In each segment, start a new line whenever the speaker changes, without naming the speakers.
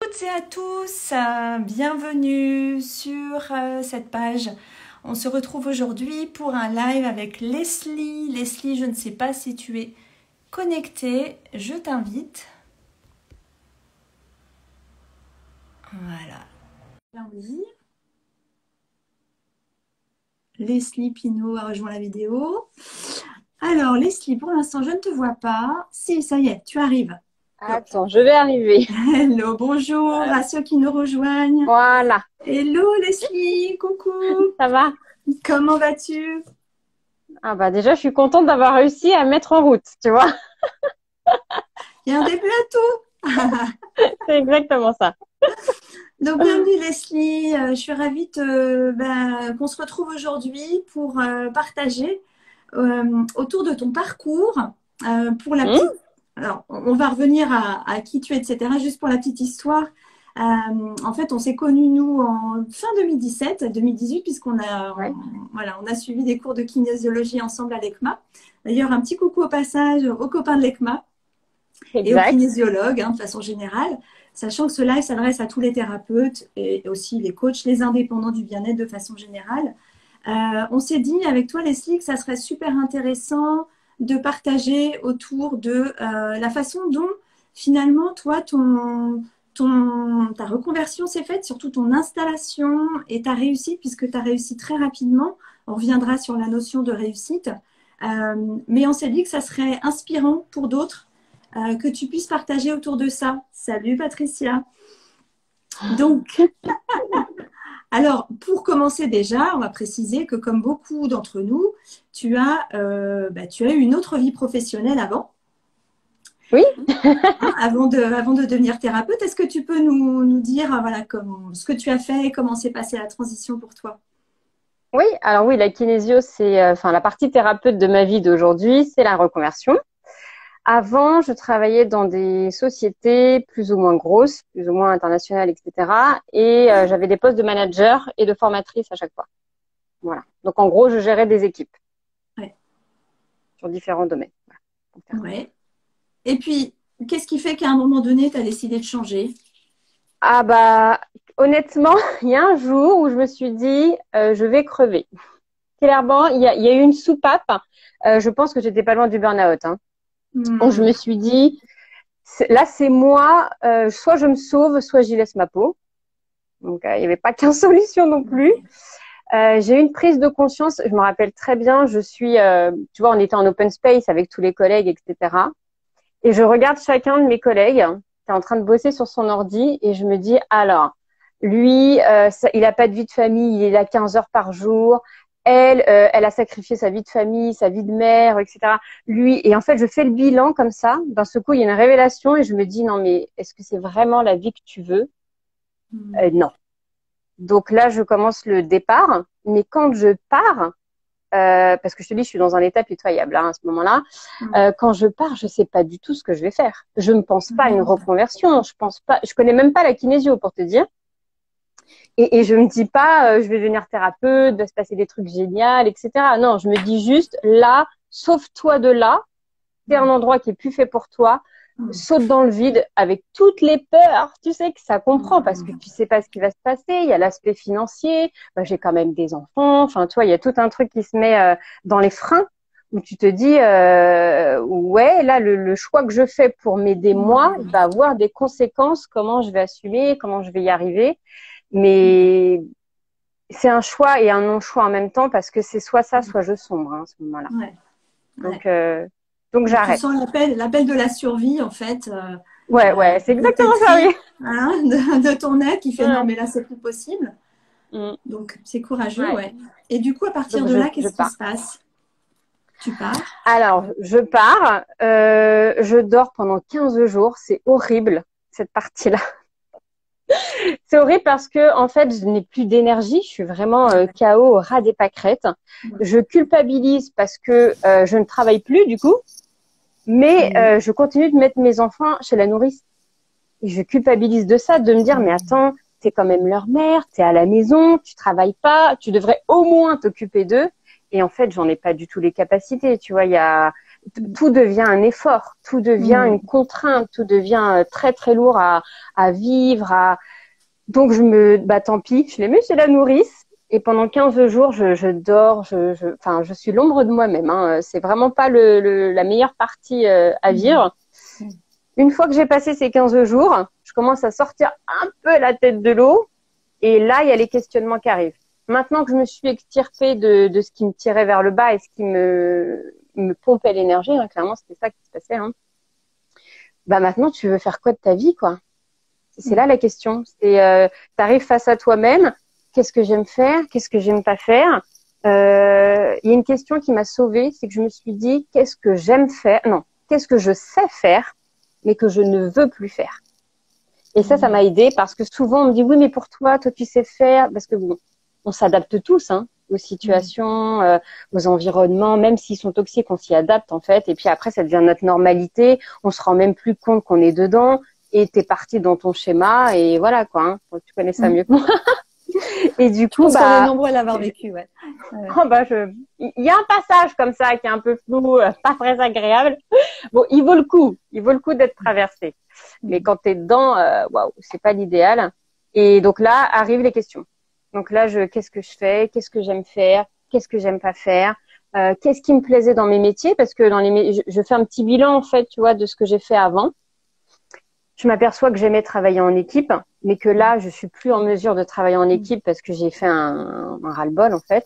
Toutes et à tous, bienvenue sur cette page. On se retrouve aujourd'hui pour un live avec Leslie. Leslie, je ne sais pas si tu es connectée, je t'invite. Voilà. Leslie Pinault a rejoint la vidéo. Alors Leslie, pour l'instant, je ne te vois pas. Si, ça y est, tu arrives.
Attends, je vais arriver.
Hello, bonjour à ceux qui nous rejoignent.
Voilà.
Hello Leslie, coucou.
Ça va?
Comment vas-tu?
Ah bah déjà, je suis contente d'avoir réussi à mettre en route, tu vois.
Il y a un début à tout.
C'est exactement ça.
Donc bienvenue Leslie, je suis ravie qu'on se retrouve aujourd'hui pour partager autour de ton parcours pour la petite. Alors, on va revenir à qui tu es, etc. Juste pour la petite histoire. En fait, on s'est connus, nous, en fin 2018, puisqu'on a, on a suivi des cours de kinésiologie ensemble à l'ECMA. D'ailleurs, un petit coucou au passage aux copains de l'ECMA et aux kinésiologues, de façon générale, sachant que ce live s'adresse à tous les thérapeutes et aussi les coachs, les indépendants du bien-être de façon générale. On s'est dit avec toi, Leslie, que ça serait super intéressant de partager autour de la façon dont finalement toi, ta reconversion s'est faite, surtout ton installation et ta réussite, puisque tu as réussi très rapidement. On reviendra sur la notion de réussite. Mais on s'est dit que ça serait inspirant pour d'autres que tu puisses partager autour de ça. Salut Patricia. Donc, alors, pour commencer déjà, on va préciser que comme beaucoup d'entre nous, tu as eu une autre vie professionnelle avant.
Oui.
Avant de devenir thérapeute. Est-ce que tu peux nous dire ce que tu as fait et comment s'est passée la transition pour toi?
Oui, alors oui, la kinésio, c'est la partie thérapeute de ma vie d'aujourd'hui, c'est la reconversion. Avant, je travaillais dans des sociétés plus ou moins grosses, plus ou moins internationales, etc. Et j'avais des postes de manager et de formatrice à chaque fois. Voilà. Donc, en gros, je gérais des équipes sur différents domaines.
Ouais. Et puis, qu'est-ce qui fait qu'à un moment donné, tu as décidé de changer?
Ah bah, honnêtement, il y a un jour où je me suis dit, je vais crever. Clairement, il y a eu une soupape. Je pense que j'étais pas loin du burn-out. Donc, je me suis dit, là, c'est moi. Soit je me sauve, soit j'y laisse ma peau. Donc, il n'y avait pas qu'une solution non plus. J'ai eu une prise de conscience. Je me rappelle très bien. Je suis, tu vois, on était en open space avec tous les collègues, etc. Et je regarde chacun de mes collègues qui est en train de bosser sur son ordi et je me dis, alors, lui, il a pas de vie de famille, il est là 15 heures par jour. Elle a sacrifié sa vie de famille, sa vie de mère, etc. Lui, et en fait, je fais le bilan comme ça. D'un seul coup, il y a une révélation et je me dis, non, mais est-ce que c'est vraiment la vie que tu veux? Non. Donc là, je commence le départ. Mais quand je pars, parce que je te dis, je suis dans un état pitoyable à ce moment-là. Quand je pars, je sais pas du tout ce que je vais faire. Je ne pense pas à une reconversion. Je connais même pas la kinésio pour te dire. Et je me dis pas, je vais devenir thérapeute, va se passer des trucs géniaux, etc. Non, je me dis juste, là, sauve-toi de là. C'est un endroit qui est plus fait pour toi. Saute dans le vide avec toutes les peurs. Tu sais que ça comprend parce que tu sais pas ce qui va se passer. Il y a l'aspect financier. J'ai quand même des enfants. Enfin, toi, il y a tout un truc qui se met dans les freins où tu te dis, ouais, là, le choix que je fais pour m'aider moi, il va avoir des conséquences. Comment je vais assumer, comment je vais y arriver. Mais c'est un choix et un non-choix en même temps parce que c'est soit ça, soit je sombre à ce moment-là. Donc j'arrête.
Tu sens l'appel de la survie, en fait.
Ouais, c'est exactement ça, oui.
De ton être qui fait non, mais là, c'est plus possible. Donc, c'est courageux, ouais. Et du coup, à partir de là, qu'est-ce qui se passe? Tu pars?
Alors, je pars. Je dors pendant 15 jours. C'est horrible, cette partie-là. C'est horrible parce que, en fait, je n'ai plus d'énergie. Je suis vraiment KO au ras des pâquerettes. Je culpabilise parce que je ne travaille plus, du coup. Mais je continue de mettre mes enfants chez la nourrice. Et je culpabilise de ça, de me dire, mais attends, t'es quand même leur mère, t'es à la maison, tu travailles pas, tu devrais au moins t'occuper d'eux. Et en fait, j'en ai pas du tout les capacités. Tu vois, il y a tout devient un effort, tout devient une contrainte, tout devient très très lourd à vivre. Donc bah tant pis, je les mets chez la nourrice. Et pendant 15 jours, je dors, enfin, je suis l'ombre de moi-même. Hein. C'est vraiment pas la meilleure partie à vivre. Une fois que j'ai passé ces 15 jours, je commence à sortir un peu la tête de l'eau. Et là, il y a les questionnements qui arrivent. Maintenant que je me suis extirpée de ce qui me tirait vers le bas et ce qui me pompait l'énergie, hein, clairement, c'était ça qui se passait. Hein. Bah maintenant, tu veux faire quoi de ta vie, quoi? C'est là la question. C'est, t'arrives face à toi-même. Qu'est-ce que j'aime faire? Qu'est-ce que j'aime pas faire? Il y a une question qui m'a sauvée, c'est que je me suis dit, qu'est-ce que j'aime faire? Non, qu'est-ce que je sais faire, mais que je ne veux plus faire? Et ça m'a aidée parce que souvent on me dit, oui, mais pour toi tu sais faire, parce que bon, on s'adapte tous, hein, aux situations, aux environnements, même s'ils sont toxiques, on s'y adapte en fait. Et puis après, ça devient notre normalité. On se rend même plus compte qu'on est dedans. Et t'es parti dans ton schéma et voilà quoi. Hein. Donc, tu connais ça mieux que moi. Et du coup,
je pense qu'on est nombreux à l'avoir vécu, ouais.
Oh, il y a un passage comme ça qui est un peu flou, pas très agréable. Bon, il vaut le coup d'être traversé. Mais quand t'es dedans, waouh, c'est pas l'idéal. Et donc là arrivent les questions. Donc là, qu'est-ce que je fais, qu'est-ce que j'aime faire, qu'est-ce que j'aime pas faire, qu'est-ce qui me plaisait dans mes métiers, parce que je fais un petit bilan en fait, tu vois, de ce que j'ai fait avant. Je m'aperçois que j'aimais travailler en équipe, mais que là, je suis plus en mesure de travailler en équipe parce que j'ai fait un ras-le-bol en fait.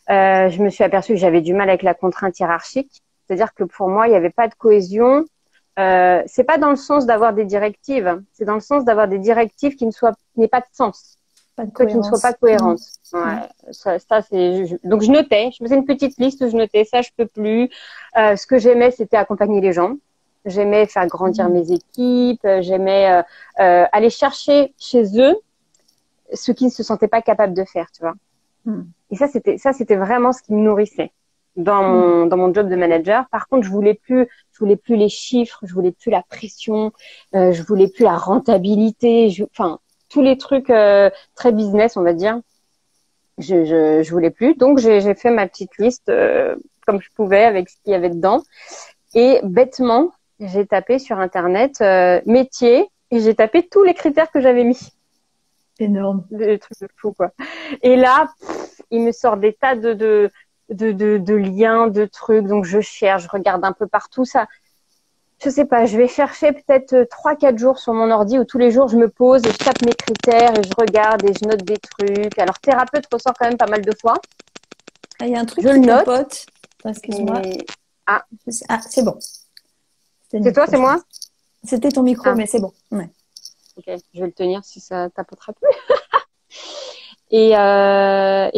Je me suis aperçue que j'avais du mal avec la contrainte hiérarchique, c'est-à-dire que pour moi, il n'y avait pas de cohésion. C'est pas dans le sens d'avoir des directives, c'est dans le sens d'avoir des directives qui n'aient pas de sens, qui ne soient pas cohérentes. Ouais, ça donc je notais, je faisais une petite liste où je notais ça, je peux plus. Ce que j'aimais, c'était accompagner les gens. J'aimais faire grandir mes équipes, j'aimais aller chercher chez eux ce qu'ils ne se sentaient pas capables de faire, tu vois. Et c'était vraiment ce qui me nourrissait dans mon job de manager. Par contre, je voulais plus les chiffres, je voulais plus la pression, je voulais plus la rentabilité, enfin tous les trucs très business, on va dire. Je voulais plus. Donc j'ai fait ma petite liste comme je pouvais avec ce qu'il y avait dedans. Et bêtement, j'ai tapé sur Internet métier et j'ai tapé tous les critères que j'avais mis.
Énorme.
Des trucs de fou, quoi. Et là, il me sort des tas de liens, de trucs. Donc, je cherche, je regarde un peu partout. Ça, je sais pas, je vais chercher peut-être 3-4 jours sur mon ordi où tous les jours, je me pose et je tape mes critères et je regarde et je note des trucs. Alors, thérapeute ressort quand même pas mal de fois.
Il y a un truc qui tapote. Excuse-moi.
Et...
Ah, c'est bon.
C'est toi, c'est moi?
C'était ton micro, mais c'est bon. Ouais.
Ok, je vais le tenir si ça tapotera plus. Et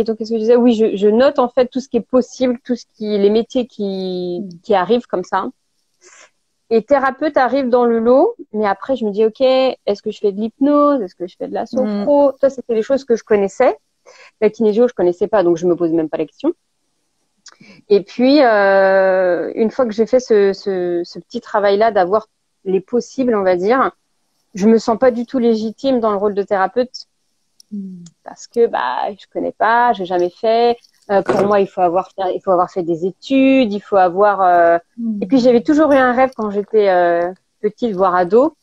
donc, qu'est-ce que je disais? Oui, je note en fait tout ce qui est possible, les métiers qui arrivent comme ça. Et thérapeute arrive dans le lot, mais après je me dis, ok, est-ce que je fais de l'hypnose? Est-ce que je fais de la sophro? Ça, c'était les choses que je connaissais. La kinésio, je connaissais pas, donc je me pose même pas la question. Et puis, une fois que j'ai fait ce petit travail-là d'avoir les possibles, on va dire, je me sens pas du tout légitime dans le rôle de thérapeute parce que je connais pas, j'ai jamais fait. Pour moi, il faut avoir fait des études, il faut avoir. Et puis j'avais toujours eu un rêve quand j'étais petite, voire ado,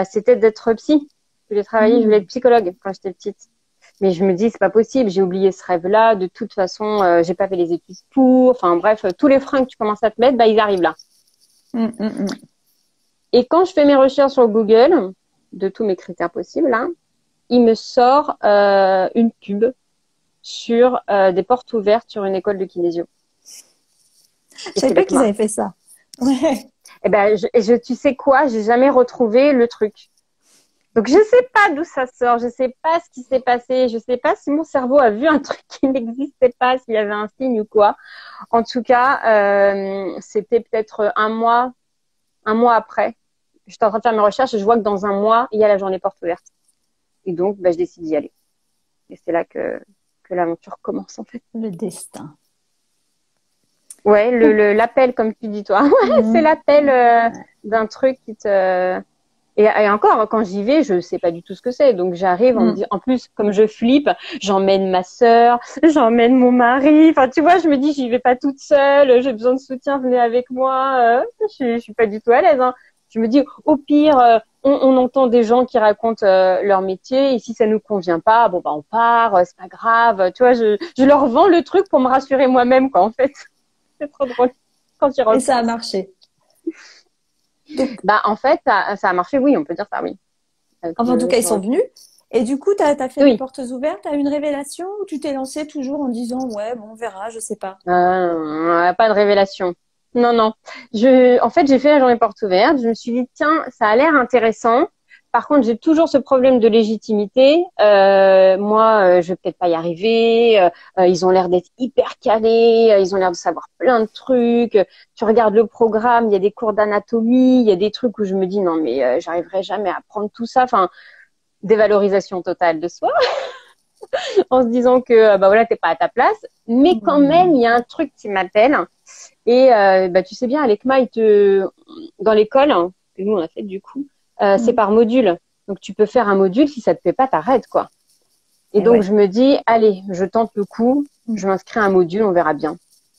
c'était d'être psy. Je voulais travailler, je voulais être psychologue quand j'étais petite. Mais je me dis c'est pas possible, j'ai oublié ce rêve-là. De toute façon, j'ai pas fait les études pour. Enfin bref, tous les freins que tu commences à te mettre, ils arrivent là. Et quand je fais mes recherches sur Google, de tous mes critères possibles, là, il me sort une pub sur des portes ouvertes sur une école de kinésio.
Je savais pas qu'ils avaient fait ça. Ouais.
Et tu sais quoi, j'ai jamais retrouvé le truc. Donc je sais pas d'où ça sort, je sais pas ce qui s'est passé, je sais pas si mon cerveau a vu un truc qui n'existait pas, s'il y avait un signe ou quoi. En tout cas, c'était peut-être un mois après. J'étais en train de faire mes recherches et je vois que dans un mois, il y a la journée porte ouverte. Et donc, je décide d'y aller. Et c'est là que l'aventure commence, en fait.
Le destin.
Ouais, l'appel, comme tu dis, toi. Ouais, c'est l'appel d'un truc qui te Et encore, quand j'y vais, je sais pas du tout ce que c'est. Donc j'arrive, on me dit, en plus, comme je flippe, j'emmène ma sœur, j'emmène mon mari. Enfin, tu vois, je me dis, j'y vais pas toute seule, j'ai besoin de soutien, venez avec moi. Je suis pas du tout à l'aise, hein. Je me dis, au pire, on entend des gens qui racontent leur métier, et si ça nous convient pas, bon bah on part, c'est pas grave. Tu vois, je leur vends le truc pour me rassurer moi-même, quoi, en fait. C'est trop drôle quand ils
Et ça a
repartent.
marché. Donc,
Bah en fait, ça a marché, oui, on peut dire ça, oui. Avec
enfin, en tout cas, ils
le
sont venus. Et du coup, tu as fait les
Oui.
portes ouvertes, tu as eu une révélation ou tu t'es lancé toujours en disant, ouais, bon, on verra, je sais pas.
Pas de révélation. Non, non. En fait, j'ai fait la journée porte ouverte. Je me suis dit, tiens, ça a l'air intéressant. Par contre, j'ai toujours ce problème de légitimité. Moi, je vais peut-être pas y arriver. Ils ont l'air d'être hyper calés. Ils ont l'air de savoir plein de trucs. Tu regardes le programme, il y a des cours d'anatomie, il y a des trucs où je me dis, non, mais j'arriverai jamais à apprendre tout ça. Enfin, dévalorisation totale de soi. En se disant que bah voilà, t'es pas à ta place, mais quand même il y a un truc qui m'appelle. Et bah tu sais bien, à l'ECMA, dans l'école que nous on a fait du coup, c'est
Mhm.
par module. Donc tu peux faire un module, si ça te plaît pas, t'arrêtes quoi. Et
Et
donc
ouais.
je me dis, allez, je tente le coup, je m'inscris à un module, on verra bien.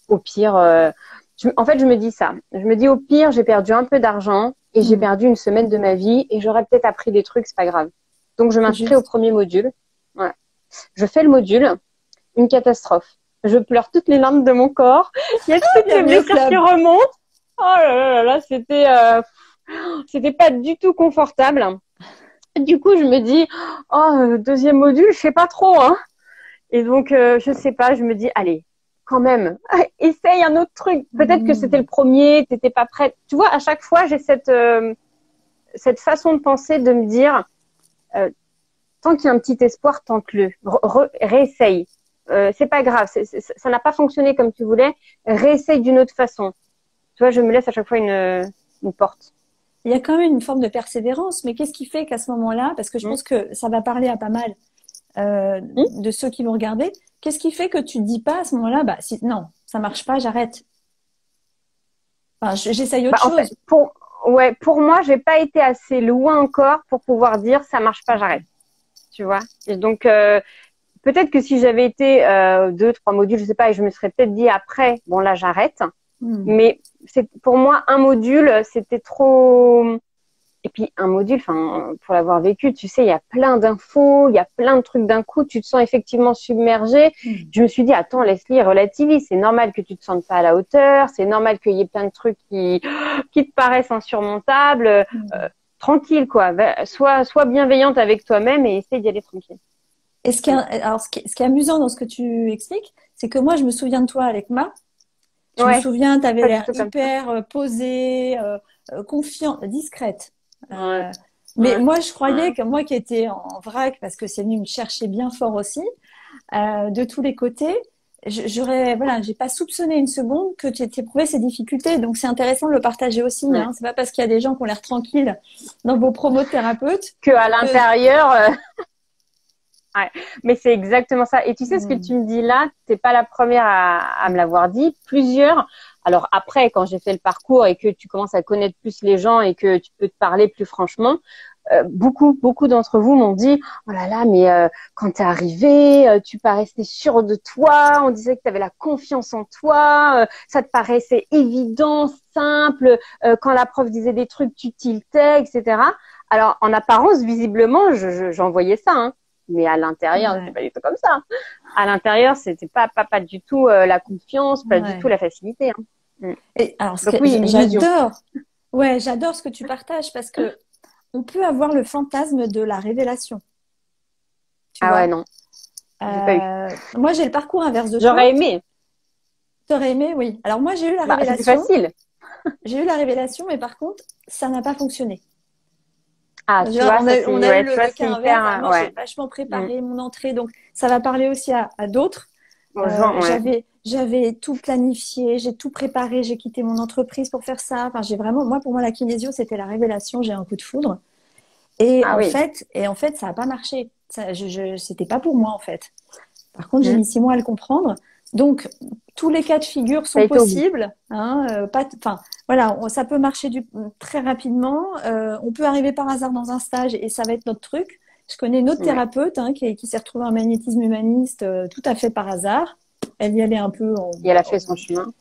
Au pire, en fait je me dis ça. Je me dis au pire, j'ai perdu un peu d'argent et j'ai
Mhm.
perdu une semaine de ma vie et j'aurais peut-être appris des trucs, c'est pas grave. Donc je
C'est
m'inscris au
juste.
premier module. Ouais. Je fais le module, une catastrophe. Je pleure toutes les larmes de mon corps. Il y a toutes mes
Bienvenue au
blessures qui
club.
remontent. Oh là là, c'était pas du tout confortable. Du coup, je me dis, deuxième module, je sais pas trop, hein. Et donc, je sais pas, je me dis, allez, quand même, essaye un autre truc. Peut-être que c'était le
Mhm.
premier, t'étais pas prête. Tu vois, à chaque fois, j'ai cette façon de penser de me dire, euh, tant qu'il y a un petit espoir, tente-le. Réessaye. C'est pas grave, ça n'a pas fonctionné comme tu voulais. Réessaye d'une autre façon. Tu vois, je me laisse à chaque fois une porte.
Il y a quand même une forme de persévérance, mais qu'est-ce qui fait qu'à ce moment-là, parce que je
Hum,
pense que ça va parler à pas mal
hum.
de ceux qui vont regarder, qu'est-ce qui fait que tu te dis pas à ce moment-là, bah si non, ça marche pas, j'arrête. Enfin, j'essaye autre
Bah, en fait,
chose.
pour moi, j'ai pas été assez loin encore pour pouvoir dire ça marche pas, j'arrête. Tu vois. Et donc, peut-être que si j'avais été deux, trois modules, je sais pas, et je me serais peut-être dit après, bon là, j'arrête.
Hmm.
Mais c'est pour moi un module, c'était trop. Et puis un module, enfin, pour l'avoir vécu, tu sais, il y a plein d'infos, il y a plein de trucs d'un coup, tu te sens effectivement submergé.
Hmm.
Je me suis dit, attends, Leslie, relativise, c'est normal que tu te sentes pas à la hauteur, c'est normal qu'il y ait plein de trucs qui te paraissent insurmontables.
Hmm.
Tranquille, quoi. Sois bienveillante avec toi-même et essaye d'y aller tranquille.
Et alors, ce qui est amusant dans ce que tu expliques, c'est que moi, je me souviens de toi avec Ma. Je me
Ouais,
souviens, tu avais
pas du
l'air
tout comme ça.
hyper posée, confiante, discrète.
Ouais,
Mais
ouais,
moi, je
ouais.
croyais que moi qui étais en vrac, parce que c'est venu me chercher bien fort aussi, de tous les côtés, voilà, j'ai pas soupçonné une seconde que tu éprouvais ces difficultés. Donc, c'est intéressant de le partager aussi,
Ouais.
hein. C'est pas parce qu'il y a des gens qui ont l'air tranquilles dans vos promos de thérapeutes
Que à
que,
l'intérieur, ouais, mais c'est exactement ça. Et tu sais ce que tu
Hmm.
me dis là, t'es pas la première à me l'avoir dit. Plusieurs. Alors après, quand j'ai fait le parcours et que tu commences à connaître plus les gens et que tu peux te parler plus franchement, beaucoup d'entre vous m'ont dit, oh là là, mais quand t'es arrivé, tu paraissais sûre de toi. On disait que tu avais la confiance en toi. Ça te paraissait évident, simple. Quand la prof disait des trucs, tu tiltais, etc. Alors en apparence, visiblement, j'en voyais ça, hein. Mais à l'intérieur, c'est
Ouais,
pas du tout comme ça. À l'intérieur, c'était pas du tout la confiance, pas du tout
ouais.
la facilité, hein. Mm.
Et alors,
Donc oui, l'illusion.
j'adore, ouais, j'adore ce que tu partages parce que on peut avoir le fantasme de la révélation, tu
Ah ouais,
vois.
non, j'ai pas eu.
Moi, j'ai le parcours inverse de
J'aurais
toi.
aimé.
T'aurais aimé, oui. Alors moi, j'ai eu la
Bah, c'est plus
révélation.
facile.
J'ai eu la révélation, mais par contre, ça n'a pas fonctionné.
Ah,
Tu
tu
vois,
vois, ça
on
c'est,
a eu
ouais, tu vois,
le
c'est
cas inverse.
hyper,
Alors moi, j'ai
ouais.
vachement
Mm.
préparé mon entrée, donc ça va parler aussi à d'autres.
Aux gens, ouais.
J'avais tout planifié, j'ai tout préparé, j'ai quitté mon entreprise pour faire ça. Enfin, j'ai vraiment, moi, pour moi, la kinésio, c'était la révélation. J'ai un coup de foudre.
Ah oui.
Et en fait, ça n'a pas marché. C'était pas pour moi, en fait. Par contre, j'ai
Mm.
mis 6 mois à le comprendre. Donc, tous les cas de figure
Ça a
sont
été au bout.
possibles. Hein, enfin, voilà, ça peut marcher très rapidement. On peut arriver par hasard dans un stage et ça va être notre truc. Je connais une autre
Ouais.
thérapeute hein, qui s'est retrouvée en magnétisme humaniste tout à fait par hasard. Elle y allait un peu
Et elle a fait son chemin.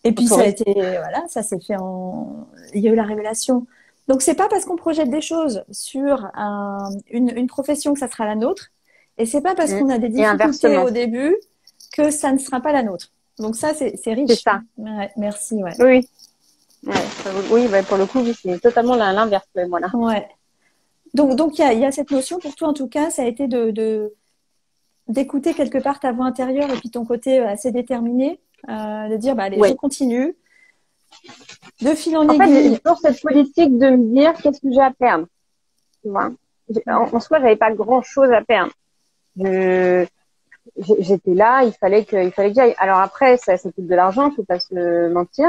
et
En
puis ça a
touriste.
été, voilà, ça s'est fait il y a eu la révélation. Donc c'est pas parce qu'on projette des choses sur une profession que ça sera la nôtre, et c'est pas parce
Mm.
qu'on a des
Et
difficultés
inversement.
au début que ça ne sera pas la nôtre. Donc ça c'est
C'est
riche.
ça.
Ouais, merci, ouais.
Oui. Ouais. Oui, bah, pour le coup, oui, c'est totalement l'inverse, ouais, voilà.
Ouais. Donc il y a cette notion pour toi en tout cas, ça a été d'écouter quelque part ta voix intérieure et puis ton côté assez déterminé, de dire bah allez je
Oui.
continue, de fil en
En fait, j'ai
aiguille.
toujours cette politique de me dire qu'est-ce que j'ai à perdre. Tu vois. En soi, j'avais pas grand-chose à perdre. Je, J'étais là, il fallait que j'aille. Alors après, ça coûte de l'argent, faut pas se mentir.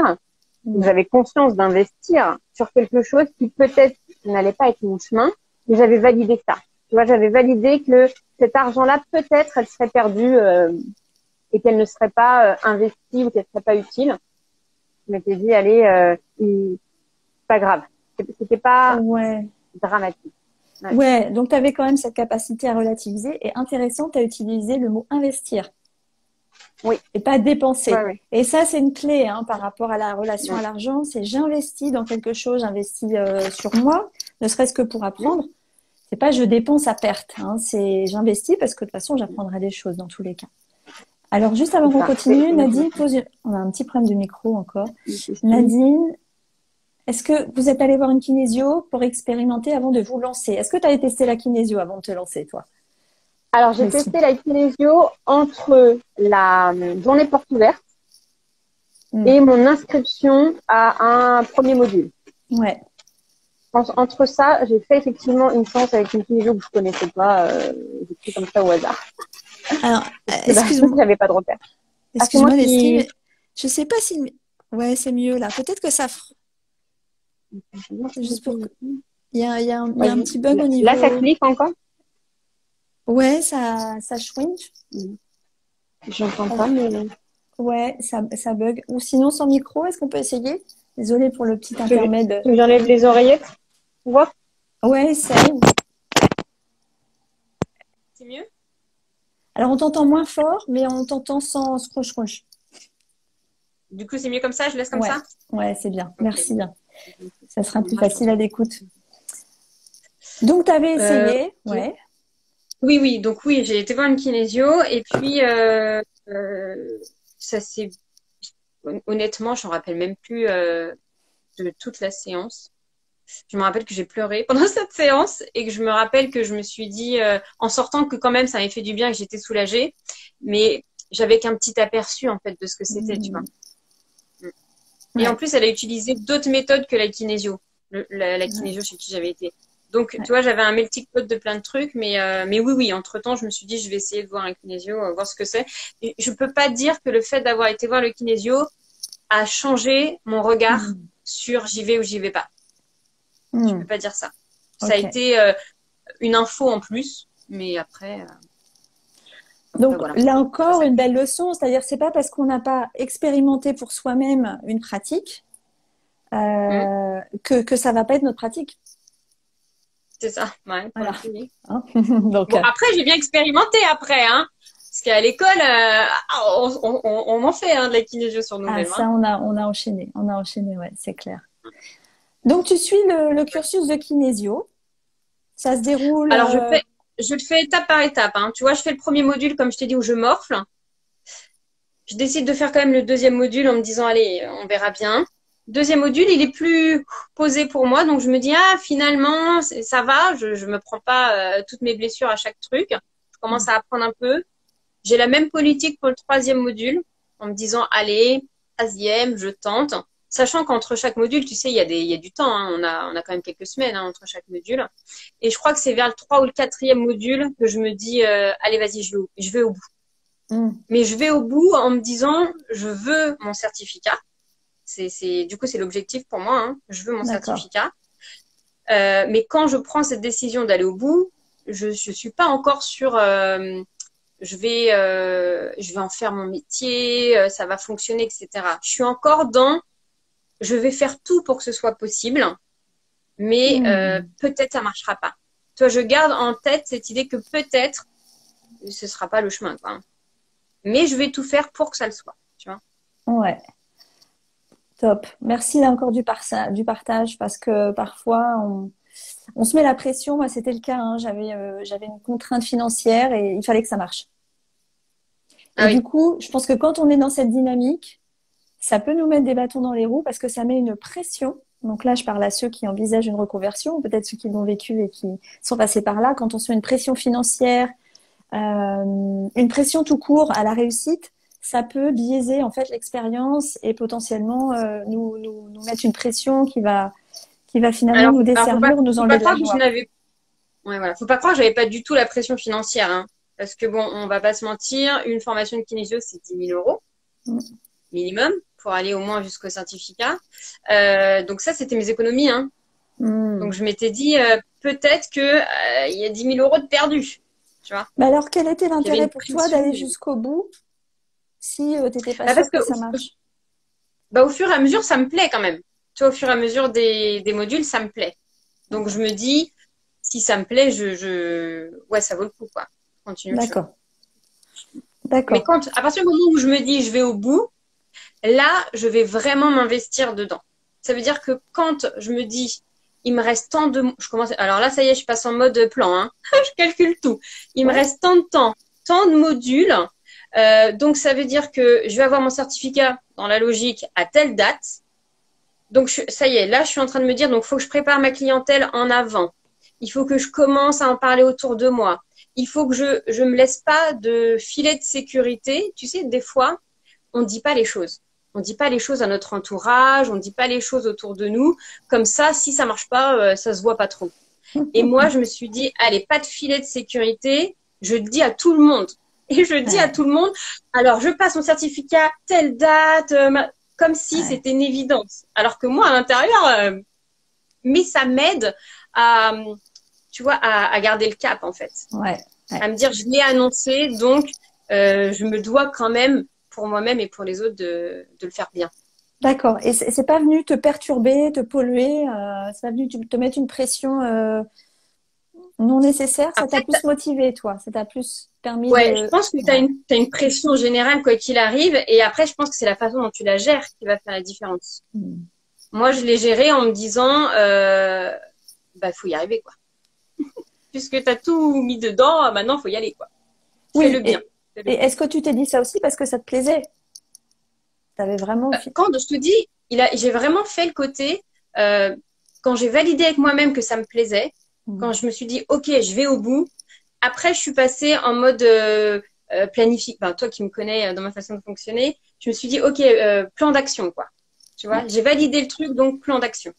Donc,
Mm.
j'avais conscience d'investir sur quelque chose qui peut-être n'allait pas être mon chemin, mais j'avais validé ça. Tu vois, j'avais validé que cet argent-là, peut-être, elle serait perdue et qu'elle ne serait pas investie ou qu'elle serait pas utile. Je m'étais dit, allez, pas grave. C'était pas
Ouais.
dramatique. Ouais.
Ouais, donc tu avais quand même cette capacité à relativiser et intéressant, tu as utilisé le mot investir
Oui,
et pas
ouais,
dépenser.
ouais.
Et ça, c'est une clé hein, par rapport à la relation à
Mm.
l'argent, c'est j'investis dans quelque chose, j'investis sur moi, ne serait-ce que pour apprendre. C'est pas je dépense à perte, hein, c'est j'investis parce que de toute façon, j'apprendrai des choses dans tous les cas. Alors, juste avant
C'est
qu'on
ça.
continue, Nadine on a un petit problème de micro encore. Nadine, est-ce que vous êtes allé voir une kinésio pour expérimenter avant de vous lancer? Est-ce que tu avais testé la kinésio avant de te lancer, toi?
Alors, j'ai
Leslie.
testé la kinésio entre la journée porte ouverte
Mm.
et mon inscription à un premier module.
Ouais.
Entre ça, j'ai fait effectivement une séance avec une kinésio que je connaissais pas, j'ai pris comme ça au hasard.
Alors,
Parce que
excuse-moi,
j'avais pas de repère. Ah, c'est moi
excuse-moi Leslie,
qui.
mais je sais pas si. Ouais, c'est mieux là. Peut-être que ça. Juste pour que. Il y a un petit bug au
Là, ça
niveau.
clique encore.
Ouais, ça swing.
J'entends pas, mais
Ouais, ça bug. Ou sinon, sans micro, est-ce qu'on peut essayer? Désolée pour le petit
tu veux
intermède.
que j'enlève les oreillettes pour voir.
Ouais, essaye.
C'est mieux.
Alors, on t'entend moins fort, mais on t'entend sans scroche-scroche.
Du coup, c'est mieux comme ça. Je laisse comme
Ouais,
ça.
ouais, c'est bien.
Ok.
Merci bien. Ça sera plus
Moi, je
facile à
t'entends.
l'écoute. Donc, tu avais essayé.
Ok.
Ouais.
Oui, oui. Donc oui, j'ai été voir une kinésio et puis ça s'est honnêtement, je me rappelle même plus de toute la séance. Je me rappelle que j'ai pleuré pendant cette séance et que je me rappelle que je me suis dit en sortant que quand même ça m'avait fait du bien et que j'étais soulagée, mais j'avais qu'un petit aperçu en fait de ce que c'était, tu vois.
Mm.
Et en
Ouais.
plus, elle a utilisé d'autres méthodes que la kinésio, la
Ouais.
kinésio chez qui j'avais été. Donc,
Ouais.
tu vois, j'avais un melting pot de plein de trucs, mais oui, oui, entre-temps, je me suis dit, je vais essayer de voir un kinésio, voir ce que c'est. Et je peux pas dire que le fait d'avoir été voir le kinésio a changé mon regard
Mm.
sur j'y vais ou j'y vais pas. Je peux
Mm.
pas dire ça. Ça a
Ok.
été une info en plus, mais après
Donc
voilà.
là
Après,
encore,
ça a
une
été-
belle leçon, c'est-à-dire c'est pas parce qu'on n'a pas expérimenté pour soi-même une pratique
Hmm,
que ça va pas être notre pratique.
c'est ça, ouais, pour le
Voilà.
coup, oui.
Hein. Donc
Bon, après, j'ai bien expérimenté après, hein. Parce qu'à l'école, on en fait hein, de la kinésio sur
ah
nous-mêmes. Hein.
ça on a enchaîné, ouais, c'est clair. Donc tu suis le cursus de kinésio, ça se déroule.
Alors, je le fais étape par étape. Hein. Tu vois, je fais le premier module, comme je t'ai dit, où je morfle. Je décide de faire quand même le deuxième module en me disant, allez, on verra bien. Deuxième module, il est plus posé pour moi. Donc, je me dis, ah, finalement, ça va. Je me prends pas toutes mes blessures à chaque truc. Je commence à apprendre un peu. J'ai la même politique pour le troisième module, en me disant, allez, troisième, je tente. Sachant qu'entre chaque module, tu sais, il y a du temps, hein. On a quand même quelques semaines hein, entre chaque module. Et je crois que c'est vers le 3 ou le quatrième module que je me dis, allez, vas-y, je vais au bout.
Hmm,
Mais je vais au bout en me disant, je veux mon certificat. Du coup, c'est l'objectif pour moi. Hein. Je veux mon
d'accord.
certificat. Mais quand je prends cette décision d'aller au bout, je suis pas encore sur je vais en faire mon métier, ça va fonctionner, etc. Je suis encore dans, je vais faire tout pour que ce soit possible, mais
Hmm.
peut-être ça marchera pas. Toi, je garde en tête cette idée que peut-être ce sera pas le chemin, quoi. Mais je vais tout faire pour que ça le soit, tu vois.
Ouais, top. Merci là encore du partage parce que parfois on se met la pression. Moi, c'était le cas, hein. J'avais une contrainte financière et il fallait que ça marche.
Ah
Et du
oui,
coup, je pense que quand on est dans cette dynamique, ça peut nous mettre des bâtons dans les roues parce que ça met une pression. Donc là, je parle à ceux qui envisagent une reconversion, peut-être ceux qui l'ont vécu et qui sont passés par là. Quand on se met une pression financière, une pression tout court à la réussite, ça peut biaiser en fait l'expérience et potentiellement nous mettre une pression qui va finalement nous
alors
desservir ou nous
faut pas
enlever de la
croire que je
joie.
n'avais, ouais, voilà, faut pas croire que j'avais pas du tout la pression financière, hein. Parce que bon, on va pas se mentir, une formation de kinésio, c'est 10 000 €
Mm.
minimum pour aller au moins jusqu'au certificat. Donc ça, c'était mes économies, hein. Donc
Mm.
je m'étais dit, peut-être que il y a 10 000 € de perdus, tu vois.
Mais alors, quel était
Il y avait
l'intérêt
une
pour toi
pression.
d'aller jusqu'au bout si tu n'étais pas
Bah
sûr
parce que
que ça marche?
bah, au fur et à mesure, ça me plaît quand même. Tu vois, au fur et à mesure des modules, ça me plaît. Donc je me dis, si ça me plaît, ouais, ça vaut le coup, quoi. Continue le chemin.
D'accord,
Mais
d'accord.
quand, à partir du moment où je me dis, je vais au bout, là, je vais vraiment m'investir dedans. Ça veut dire que quand je me dis, il me reste tant de, je commence, alors là, ça y est, je passe en mode plan, hein. Je calcule tout. Il me
Ouais,
reste tant de temps, tant de modules. Donc ça veut dire que je vais avoir mon certificat dans la logique à telle date. Donc ça y est, là, je suis en train de me dire, donc faut que je prépare ma clientèle en avant. Il faut que je commence à en parler autour de moi. Il faut que je me laisse pas de filet de sécurité. Tu sais, des fois, on dit pas les choses. On dit pas les choses à notre entourage, on dit pas les choses autour de nous. Comme ça, si ça marche pas, ça se voit pas trop. Et moi, je me suis dit, allez, pas de filet de sécurité. Je le dis à tout le monde. Et je dis à
ouais,
tout le monde, alors je passe mon certificat telle date, comme si
ouais,
c'était une évidence. Alors que moi, à l'intérieur, mais ça m'aide à, tu vois, à garder le cap, en fait.
ouais, ouais.
À me dire, je l'ai annoncé, donc je me dois quand même, pour moi-même et pour les autres, de le faire bien.
D'accord. Et c'est pas venu te perturber, te polluer, c'est pas venu te mettre une pression non nécessaire, ça t'a
Après,
plus motivé, toi, ça t'a plus permis
ouais, je
de...
pense que
Ouais.
t'as une pression générale, quoi qu'il arrive, et après, je pense que c'est la façon dont tu la gères qui va faire la différence.
Mm.
Moi, je l'ai gérée en me disant, bah, faut y arriver, quoi. Puisque t'as tout mis dedans, maintenant, faut y aller, quoi.
Oui,
Fais-le bien. Fais-le
et
bien.
est-ce que tu t'es dit ça aussi parce que ça te plaisait? T'avais vraiment...
Quand je te dis, j'ai vraiment fait le côté, euh, quand j'ai validé avec moi-même que ça me plaisait, quand
Mm.
je me suis dit, OK, je vais au bout, après, je suis passée en mode planifié. Ben, toi qui me connais dans ma façon de fonctionner, je me suis dit, OK, plan d'action, quoi. Tu vois,
Ouais.
j'ai validé le truc, donc plan d'action.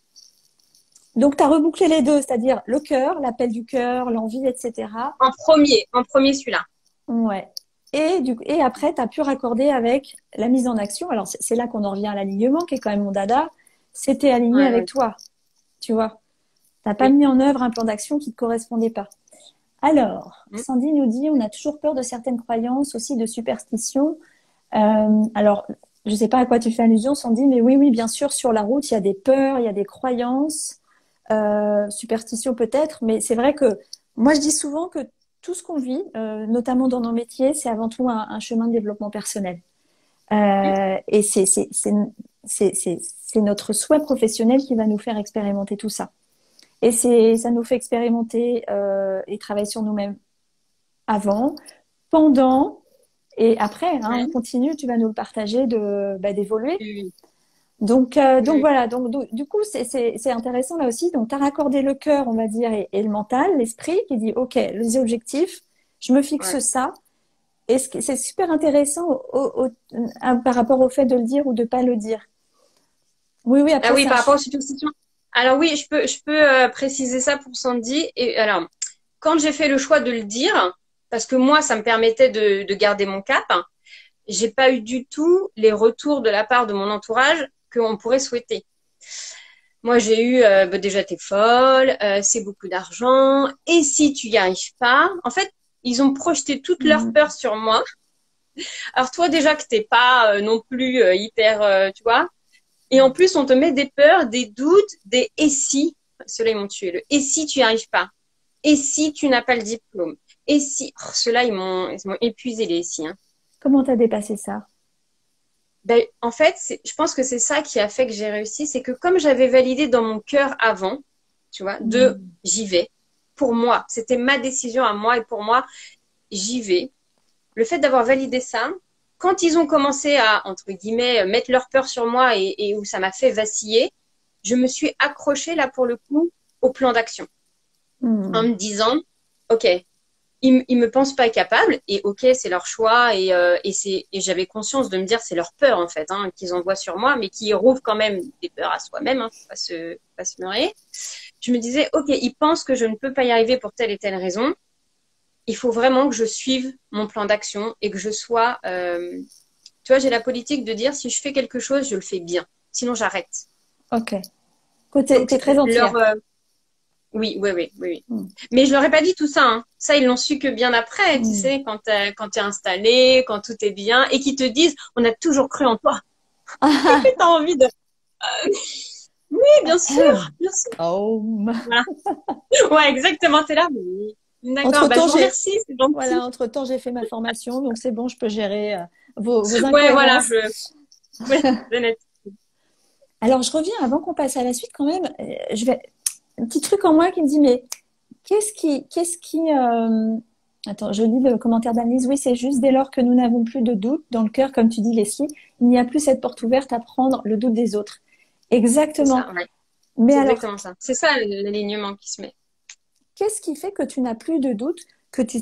Donc, tu as rebouclé les deux, c'est-à-dire le cœur, l'appel du cœur, l'envie, etc.
En premier celui-là.
Ouais. Et après, tu as pu raccorder avec la mise en action. Alors, c'est là qu'on en revient à l'alignement, qui est quand même mon dada. C'était aligné
Ouais,
avec
ouais.
toi, tu vois. T'as pas
Oui.
mis en œuvre un plan d'action qui ne te correspondait pas. Alors,
Mm.
Sandy nous dit, on a toujours peur de certaines croyances, aussi de superstitions. Alors, je ne sais pas à quoi tu fais allusion, Sandy, mais oui, oui, bien sûr, sur la route, il y a des peurs, il y a des croyances, superstitions peut-être, mais c'est vrai que moi, je dis souvent que tout ce qu'on vit, notamment dans nos métiers, c'est avant tout un chemin de développement personnel. Et c'est notre souhait professionnel qui va nous faire expérimenter tout ça. Et ça nous fait expérimenter et travailler sur nous-mêmes avant, pendant et après. Hein, on
Ouais.
continue, tu vas nous le partager d'évoluer.
Oui,
Donc
oui,
voilà, donc du coup, c'est intéressant là aussi. Donc, tu as raccordé le cœur, on va dire, et le mental, l'esprit, qui dit, OK, les objectifs, je me
oui.
fixe
Ouais.
ça. Et c'est super intéressant par rapport au fait de le dire ou de pas le dire. Oui, oui,
Ah
après,
oui,
c'est un...
par rapport aux situations. Alors oui, je peux préciser ça pour Sandy. Et alors, quand j'ai fait le choix de le dire, parce que moi, ça me permettait de garder mon cap, j'ai pas eu du tout les retours de la part de mon entourage qu'on pourrait souhaiter. Moi, j'ai eu bah, déjà t'es folle, c'est beaucoup d'argent, et si tu y arrives pas, en fait, Ils ont projeté toute leur
Mm.
peur sur moi. Alors toi déjà que t'es pas non plus hyper, tu vois. Et en plus, on te met des peurs, des doutes, des et si. Ceux-là, ils m'ont tué. Le et si tu n'y arrives pas. Et si tu n'as pas le diplôme. Et si. Oh, ceux-là, ils m'ont épuisé les et si. Hein.
Comment t'as dépassé ça?
Ben, en fait, je pense que c'est ça qui a fait que j'ai réussi. C'est que comme j'avais validé dans mon cœur avant, tu vois, de
Mm.
j'y vais. Pour moi, c'était ma décision à moi et pour moi, j'y vais. Le fait d'avoir validé ça, quand ils ont commencé à, entre guillemets, mettre leur peur sur moi et où ça m'a fait vaciller, je me suis accrochée là pour le coup au plan d'action en
Mm.
me disant, OK, ils me pensent pas capable et OK, c'est leur choix et j'avais conscience de me dire c'est leur peur en fait hein, qu'ils envoient sur moi, mais qui rouvent quand même des peurs à soi-même, hein, faut pas se leurrer. Je me disais OK, ils pensent que je ne peux pas y arriver pour telle et telle raison. Il faut vraiment que je suive mon plan d'action et que je sois. Tu vois, j'ai la politique de dire si je fais quelque chose, je le fais bien. Sinon, j'arrête.
Ok.
Donc,
T'es très entière.
oui, oui, oui, oui, oui.
Mm.
Mais je leur ai pas dit tout ça. Hein. Ça, ils l'ont su que bien après, tu
Mm.
sais, quand t'es installé, quand tout est bien, et qu'ils te disent, on a toujours cru en toi. Et t'as envie de. Oui, bien sûr, bien sûr.
Oh.
Voilà. Ouais, exactement. T'es là. Oui. D'accord. Bah,
Entre-temps,
je vous remercie. C'est gentil.
voilà, entre-temps, j'ai fait ma formation, donc c'est bon, je peux gérer vos
Ouais, voilà.
incohérences.
Ouais, honnête.
Alors, je reviens avant qu'on passe à la suite quand même. Un petit truc en moi qui me dit, mais Attends, je lis le commentaire d'Annelise. Oui, c'est juste dès lors que nous n'avons plus de doute dans le cœur, comme tu dis, Leslie, il n'y a plus cette porte ouverte à prendre le doute des autres.
C'est
Exactement.
ça. Ouais.
Mais
C'est
alors,
exactement ça. C'est ça l'alignement qui se met.
qu'est-ce qui fait que tu n'as plus de doute, que tu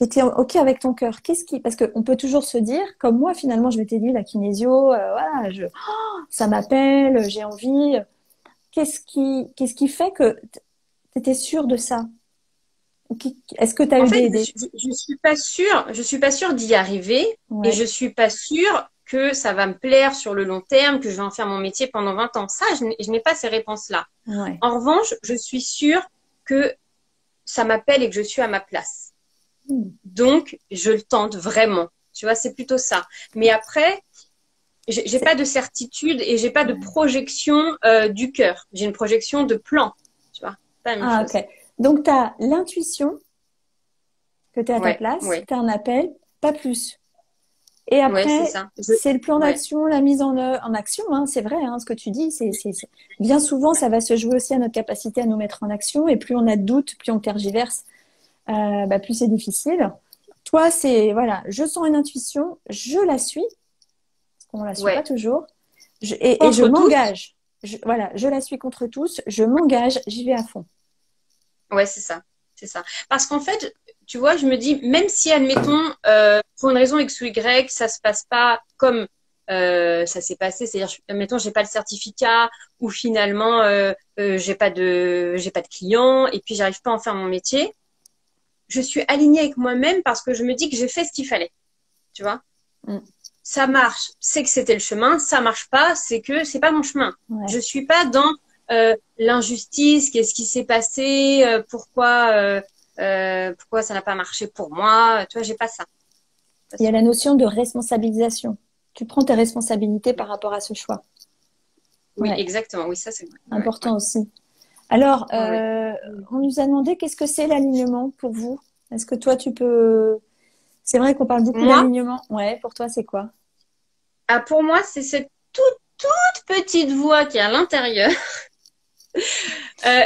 étais OK avec ton cœur? Parce qu'on peut toujours se dire, comme moi, finalement, je m'étais dit, la kinésio, voilà, ça m'appelle, j'ai envie. Qu'est-ce qui fait que tu étais sûre de ça? Est-ce que tu as
En
eu
fait,
des...
je suis pas sûre d'y arriver et
Ouais,
je suis pas sûre que ça va me plaire sur le long terme, que je vais en faire mon métier pendant 20 ans. Ça, je n'ai pas ces réponses-là.
ouais.
En revanche, je suis sûre que ça m'appelle et que je suis à ma place.
Hmm.
Donc, je le tente vraiment. Tu vois, c'est plutôt ça. Mais après, j'ai
C'est-
pas de certitude et j'ai pas de
ouais.
projection du cœur. J'ai une projection de plan. Tu vois, pas la même
Ah,
chose.
ok. Donc, tu as l'intuition que tu es à ta
Ouais,
place,
ouais,
tu as un appel, pas plus. Et
ouais, c'est
après,
ça.
c'est le plan
Ouais.
d'action, la mise en action, hein, c'est vrai, hein, ce que tu dis. Bien souvent, ça va se jouer aussi à notre capacité à nous mettre en action. Et plus on a de doutes, plus on tergiverse, plus c'est difficile. Toi, c'est, voilà, je sens une intuition, je la suis, parce qu'on la suit pas
Ouais.
toujours, et je
Contre tous.
m'engage. Voilà, je la suis contre tous, je m'engage, j'y vais à fond.
Ouais, c'est ça. C'est ça. Parce qu'en fait, tu vois, je me dis, même si, admettons, pour une raison X ou Y, ça se passe pas comme ça s'est passé, c'est-à-dire, admettons, j'ai pas le certificat ou finalement, j'ai pas de clients et puis j'arrive pas à en faire mon métier, je suis alignée avec moi-même parce que je me dis que j'ai fait ce qu'il fallait. Tu vois?
Mm.
Ça marche, c'est que c'était le chemin. Ça marche pas, c'est que c'est pas mon chemin.
Ouais.
Je suis pas dans l'injustice, qu'est-ce qui s'est passé, pourquoi ça n'a pas marché pour moi. Tu vois, j'ai pas ça. Pas
Il y a
ça.
la notion de responsabilisation. Tu prends tes responsabilités par rapport à ce choix.
Oui,
Ouais,
exactement. Oui, ça c'est vrai. Ouais, ouais,
important aussi. Alors,
ouais, ouais.
on nous a demandé qu'est-ce que c'est l'alignement pour vous? Est-ce que toi, tu peux... C'est vrai qu'on parle beaucoup
Moi,
d'alignement. Ouais, pour toi, c'est quoi?
pour moi, c'est cette toute petite voix qui est à l'intérieur euh,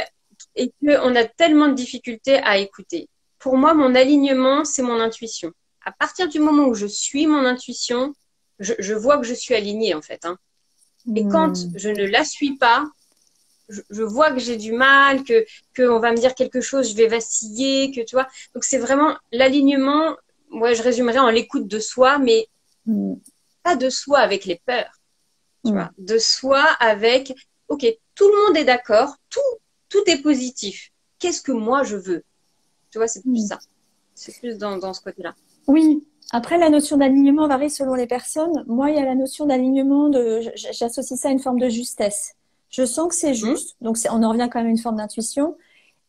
et qu'on a tellement de difficultés à écouter. Pour moi, mon alignement, c'est mon intuition. À partir du moment où je suis mon intuition, je vois que je suis alignée en fait. Hein. Et quand
Hmm.
je ne la suis pas, je vois que j'ai du mal, que on va me dire quelque chose, je vais vaciller, que tu vois. Donc c'est vraiment l'alignement. Moi, je résumerais en l'écoute de soi, mais
Hmm.
pas de soi avec les peurs, tu
Hmm.
vois. De soi avec, ok, tout le monde est d'accord, tout est positif. Qu'est-ce que moi je veux? Tu vois, c'est plus
Hmm.
ça. C'est plus dans ce côté-là.
Oui. Après, la notion d'alignement varie selon les personnes. Moi, il y a la notion d'alignement j'associe ça à une forme de justesse. Je sens que c'est
Hmm.
juste. Donc, on en revient quand même à une forme d'intuition.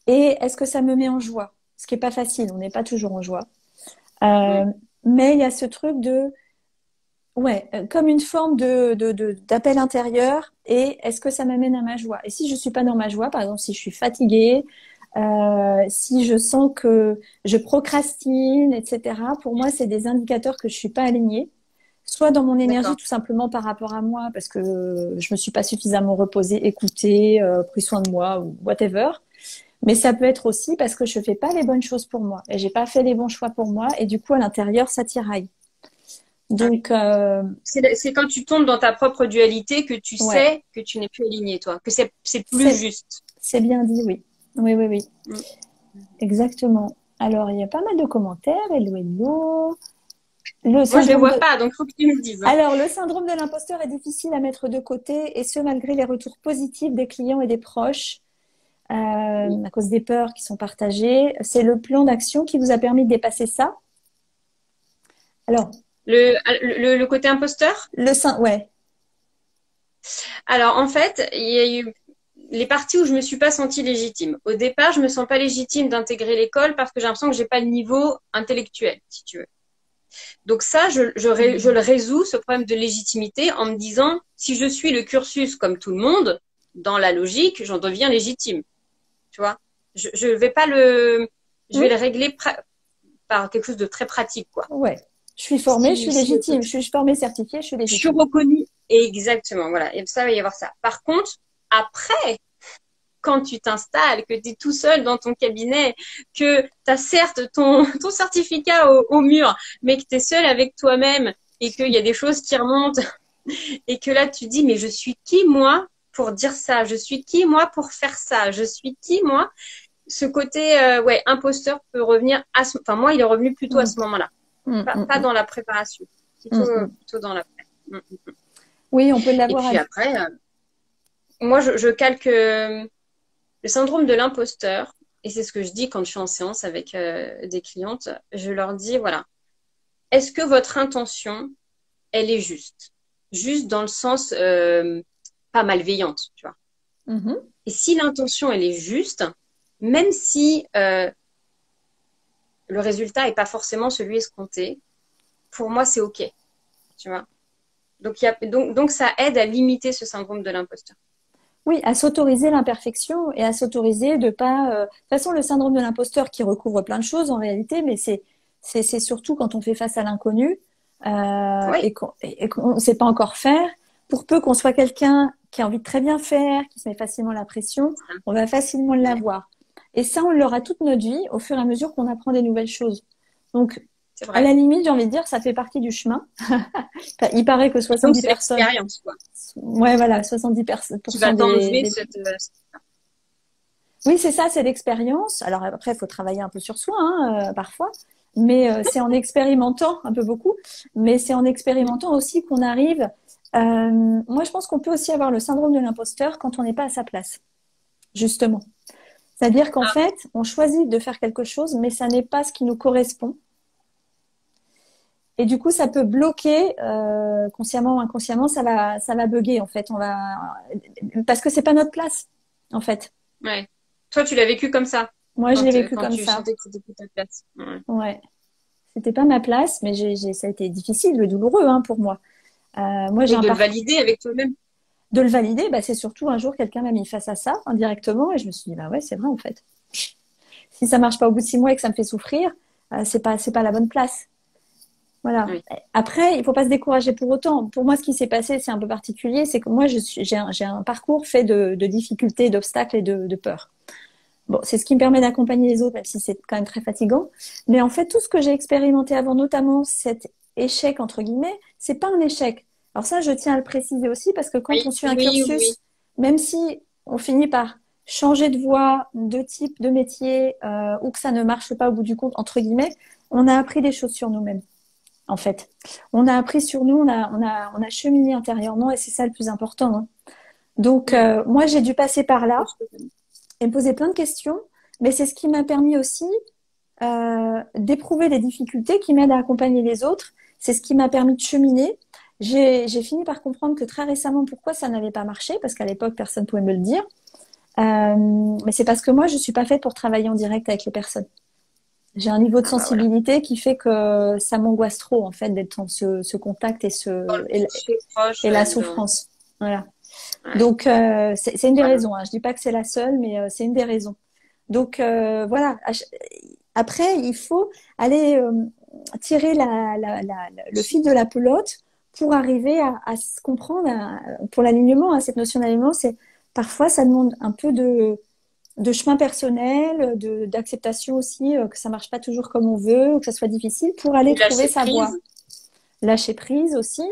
Et est-ce que ça me met en joie? ce qui est pas facile. On n'est pas toujours en joie.
Mm.
Mais il y a ce truc de, ouais, comme une forme d'appel intérieur. Et est-ce que ça m'amène à ma joie? Et si je suis pas dans ma joie, par exemple, si je suis fatiguée, si je sens que je procrastine, etc. Pour moi, c'est des indicateurs que je suis pas alignée. Soit dans mon énergie,
D'accord.
tout simplement par rapport à moi, parce que je me suis pas suffisamment reposée, écoutée, pris soin de moi ou whatever. Mais ça peut être aussi parce que je fais pas les bonnes choses pour moi et j'ai pas fait les bons choix pour moi et du coup à l'intérieur ça tiraille.
Ah oui.
Donc
C'est quand tu tombes dans ta propre dualité que tu
ouais,
sais que tu n'es plus aligné, toi, que c'est plus
c'est
juste.
c'est bien dit, oui. Oui, oui, oui,
Mm.
exactement. Alors il y a pas mal de commentaires. Hello, hello. Le
Moi, je les
syndrome
vois
de
pas, donc faut que tu me dises, hein.
Alors, le syndrome de l'imposteur est difficile à mettre de côté, et ce, malgré les retours positifs des clients et des proches,
Oui.
à cause des peurs qui sont partagées. C'est le plan d'action qui vous a permis de dépasser ça? Alors,
Le côté imposteur?
ouais.
Alors, en fait, il y a eu les parties où je me suis pas sentie légitime. Au départ, je me sens pas légitime d'intégrer l'école parce que j'ai l'impression que j'ai pas le niveau intellectuel, si tu veux. Donc ça, je le résous, ce problème de légitimité, en me disant, si je suis le cursus comme tout le monde, dans la logique, j'en deviens légitime. Tu vois? Je vais pas je vais
Hmm.
le régler par quelque chose de très pratique, quoi.
Ouais. Je suis formée, je
Si,
suis
si
légitime. Je suis formée, certifiée, je suis
je suis
légitime.
reconnue, exactement, voilà. Et ça, il va y avoir ça. Par contre, après, quand tu t'installes, que tu es tout seul dans ton cabinet, que tu as certes ton certificat au mur, mais que tu es seul avec toi-même et qu'il y a des choses qui remontent et que là tu dis mais je suis qui moi pour dire ça? Je suis qui moi pour faire ça? Je suis qui moi? Ce côté ouais imposteur peut revenir enfin moi il est revenu plutôt à
Hmm,
ce moment-là,
hmm, hmm,
pas
hmm,
dans la préparation,
hmm, hmm.
plutôt dans l'après.
Oui, on peut
Et
l'avoir.
puis après moi je calque le syndrome de l'imposteur, et c'est ce que je dis quand je suis en séance avec des clientes, je leur dis, voilà, est-ce que votre intention, elle est juste? Juste dans le sens pas malveillante, tu vois.
Mhm.
Et si l'intention, elle est juste, même si le résultat n'est pas forcément celui escompté, pour moi, c'est OK, tu vois. Donc, ça aide à limiter ce syndrome de l'imposteur.
Oui, à s'autoriser l'imperfection et à s'autoriser de pas. De toute façon, le syndrome de l'imposteur qui recouvre plein de choses en réalité, mais c'est surtout quand on fait face à l'inconnu
Oui,
et qu'on ne sait pas encore faire. Pour peu qu'on soit quelqu'un qui a envie de très bien faire, qui se met facilement la pression,
ça,
on va facilement
ouais,
l'avoir. Et ça, on l'aura toute notre vie au fur et à mesure qu'on apprend des nouvelles choses. Donc,
c'est
à
vrai.
la limite, j'ai envie de dire, ça fait partie du chemin. Enfin, il paraît que
Et donc,
70
c'est
personnes,
l'expérience, quoi,
ouais, voilà, 70
qui va t'enlever cette...
Oui, c'est ça, c'est l'expérience. Alors après, il faut travailler un peu sur soi, hein, parfois, mais c'est en expérimentant, un peu beaucoup, mais c'est en expérimentant aussi qu'on arrive. Moi, je pense qu'on peut aussi avoir le syndrome de l'imposteur quand on n'est pas à sa place, justement. C'est-à-dire qu'en
Ah,
fait, on choisit de faire quelque chose, mais ça n'est pas ce qui nous correspond. Et du coup, ça peut bloquer, consciemment ou inconsciemment, ça va bugger, en fait. Parce que c'est pas notre place, en fait.
ouais. Toi, tu l'as vécu comme ça,
Moi, je l'ai vécu
quand
comme
tu
ça.
sentais que c'était plus ta place. Ouais.
Ouais. C'était pas ma place, mais ça a été difficile et douloureux hein, pour moi. Moi, j'ai
Et
un
de le
parcours.
valider avec toi-même.
De le valider, bah, c'est surtout un jour quelqu'un m'a mis face à ça indirectement et je me suis dit bah ouais, c'est vrai en fait. Si ça marche pas au bout de 6 mois et que ça me fait souffrir, c'est pas la bonne place. Voilà.
Oui.
Après, il faut pas se décourager pour autant. Pour moi, ce qui s'est passé, c'est un peu particulier, c'est que moi, j'ai un parcours fait de difficultés, d'obstacles et de peurs. Bon, c'est ce qui me permet d'accompagner les autres, même si c'est quand même très fatigant. Mais en fait, tout ce que j'ai expérimenté avant, notamment cet échec, entre guillemets, c'est pas un échec. Alors ça, je tiens à le préciser aussi, parce que quand on
Oui,
suit un
oui, oui.
cursus, même si on finit par changer de voie, de type, de métier, ou que ça ne marche pas au bout du compte, entre guillemets, on a appris des choses sur nous-mêmes, en fait. On a appris sur nous, on a cheminé intérieurement, et c'est ça le plus important, hein. Donc,
Oui.
moi, j'ai dû passer par là et me poser plein de questions, mais c'est ce qui m'a permis aussi d'éprouver des difficultés qui m'aident à accompagner les autres. C'est ce qui m'a permis de cheminer. J'ai fini par comprendre que très récemment pourquoi ça n'avait pas marché, parce qu'à l'époque personne ne pouvait me le dire. Mais c'est parce que moi je suis pas faite pour travailler en direct avec les personnes. J'ai un niveau de
Ah bah voilà.
sensibilité qui fait que ça m'angoisse trop, en fait, d'être dans ce contact
Dans le toucher
et
proche,
la
évidemment.
souffrance. Voilà.
Ouais.
Donc, c'est une des
Voilà.
raisons. Hein. Je dis pas que c'est la seule, mais c'est une des raisons. Donc, voilà. Après, il faut aller tirer le fil de la pelote pour arriver à se comprendre. Pour l'alignement, hein, cette notion d'alignement, c'est parfois ça demande un peu de chemin personnel, d'acceptation aussi, que ça marche pas toujours comme on veut, que ça soit difficile pour aller
Du
trouver
lâcher
sa voie.
prise.
Lâcher prise aussi.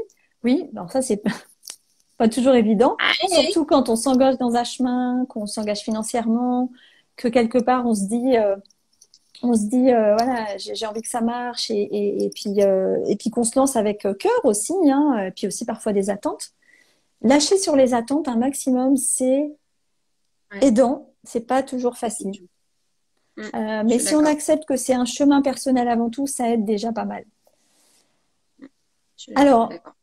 Oui, alors ça, c'est pas toujours évident,
Ah, oui.
surtout quand on s'engage dans un chemin, qu'on s'engage financièrement, que quelque part on se dit voilà, j'ai envie que ça marche et puis qu'on se lance avec cœur aussi, hein, et puis aussi parfois des attentes. Lâcher sur les attentes un maximum, c'est
Ouais,
aidant, c'est pas toujours
c'est
facile.
dur. Mm, je
Mais
suis
si on
d'accord.
accepte que c'est un chemin personnel avant tout, ça aide déjà pas mal.
Je suis
Alors,
d'accord.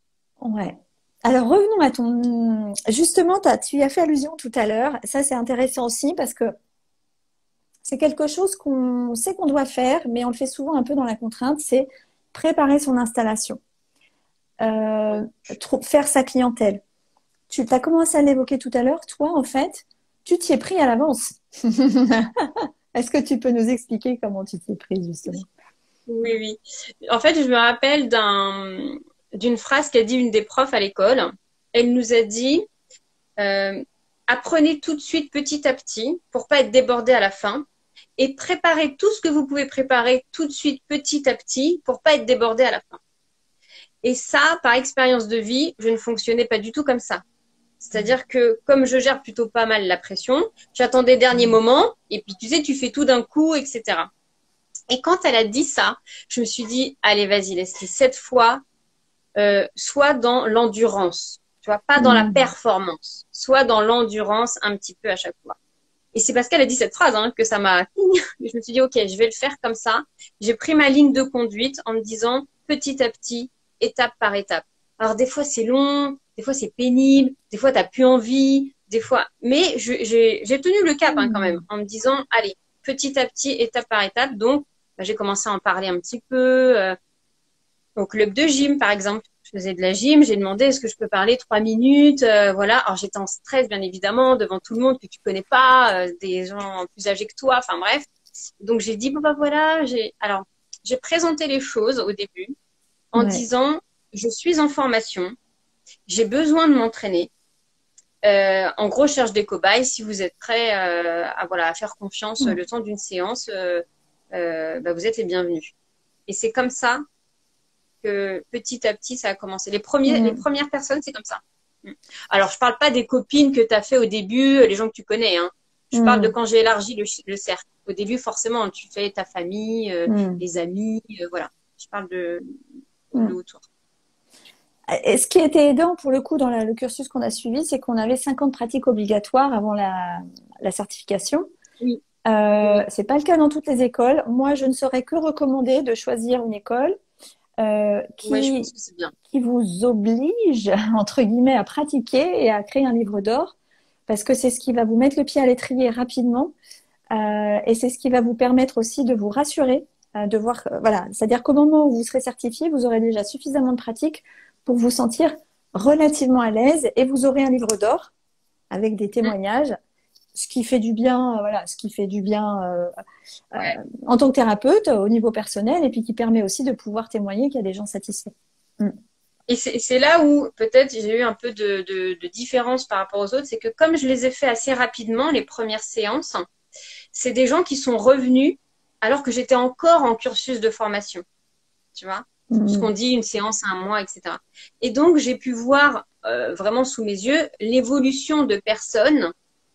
ouais. Alors revenons à ton... Justement, tu y as fait allusion tout à l'heure. Ça, c'est intéressant aussi parce que c'est quelque chose qu'on sait qu'on doit faire, mais on le fait souvent un peu dans la contrainte, c'est préparer son installation,
Ouais.
faire sa clientèle. Tu as commencé à l'évoquer tout à l'heure, toi, en fait, tu t'y es pris à l'avance. Est-ce que tu peux nous expliquer comment tu t'y es pris, justement?
Oui, oui. En fait, je me rappelle d'une phrase qu'a dit une des profs à l'école. Elle nous a dit, euh, apprenez tout de suite petit à petit pour pas être débordé à la fin et préparez tout ce que vous pouvez préparer tout de suite petit à petit pour pas être débordé à la fin. Et ça, par expérience de vie, je ne fonctionnais pas du tout comme ça. C'est-à-dire que comme je gère plutôt pas mal la pression, j'attends des derniers moments et puis tu sais, tu fais tout d'un coup, etc. Et quand elle a dit ça, je me suis dit, allez, vas-y, Leslie, cette fois, soit dans l'endurance, tu vois, pas dans la
Hmm.
performance, soit dans l'endurance un petit peu à chaque fois. Et c'est parce qu'elle a dit cette phrase hein, que ça m'a... Je me suis dit, ok, je vais le faire comme ça. J'ai pris ma ligne de conduite en me disant, petit à petit, étape par étape. Alors des fois c'est long, des fois c'est pénible, des fois t'as plus envie, des fois... Mais j'ai tenu le cap hein, quand même,
Hmm.
en me disant, allez, petit à petit, étape par étape. Donc, bah, j'ai commencé à en parler un petit peu. Au club de gym, par exemple. Je faisais de la gym, j'ai demandé est-ce que je peux parler 3 minutes, voilà. Alors j'étais en stress bien évidemment devant tout le monde que tu connais pas, des gens plus âgés que toi, enfin bref. Donc j'ai dit bon bah voilà, j'ai présenté les choses au début en
Ouais.
disant je suis en formation, j'ai besoin de m'entraîner. En gros, je cherche des cobayes. Si vous êtes prêts à voilà à faire confiance
Hmm.
le temps d'une séance, bah, vous êtes les bienvenus. Et c'est comme ça que petit à petit, ça a commencé. Les
Hmm.
premières personnes, c'est comme ça. Mm. Alors, je parle pas des copines que tu as fait au début, les gens que tu connais. Hein. Je parle de
Hmm.
quand j'ai élargi le cercle. Au début, forcément, tu fais ta famille,
Hmm.
les amis, voilà. Je parle de
Hmm.
autour.
Et ce qui était aidant pour le coup dans le cursus qu'on a suivi, c'est qu'on avait 50 pratiques obligatoires avant la certification.
Oui, oui, oui.
C'est pas le cas dans toutes les écoles. Moi, je ne saurais que recommander de choisir une école euh,
Ouais, je pense
qui,
que c'est bien.
qui vous oblige, entre guillemets, à pratiquer et à créer un livre d'or, parce que c'est ce qui va vous mettre le pied à l'étrier rapidement, et c'est ce qui va vous permettre aussi de vous rassurer, de voir, voilà, c'est-à-dire qu'au moment où vous serez certifié, vous aurez déjà suffisamment de pratique pour vous sentir relativement à l'aise, et vous aurez un livre d'or avec des
Mm.
témoignages, ce qui fait du bien, voilà, ce qui fait du bien euh,
Ouais.
en tant que thérapeute au niveau personnel, et puis qui permet aussi de pouvoir témoigner qu'il y a des gens satisfaits. Mm.
Et c'est là où peut-être j'ai eu un peu de différence par rapport aux autres, c'est que comme je les ai fait assez rapidement, les premières séances, c'est des gens qui sont revenus alors que j'étais encore en cursus de formation. Tu vois, ce qu'on
Mm.
dit, une séance, un mois, etc. Et donc, j'ai pu voir vraiment sous mes yeux l'évolution de personnes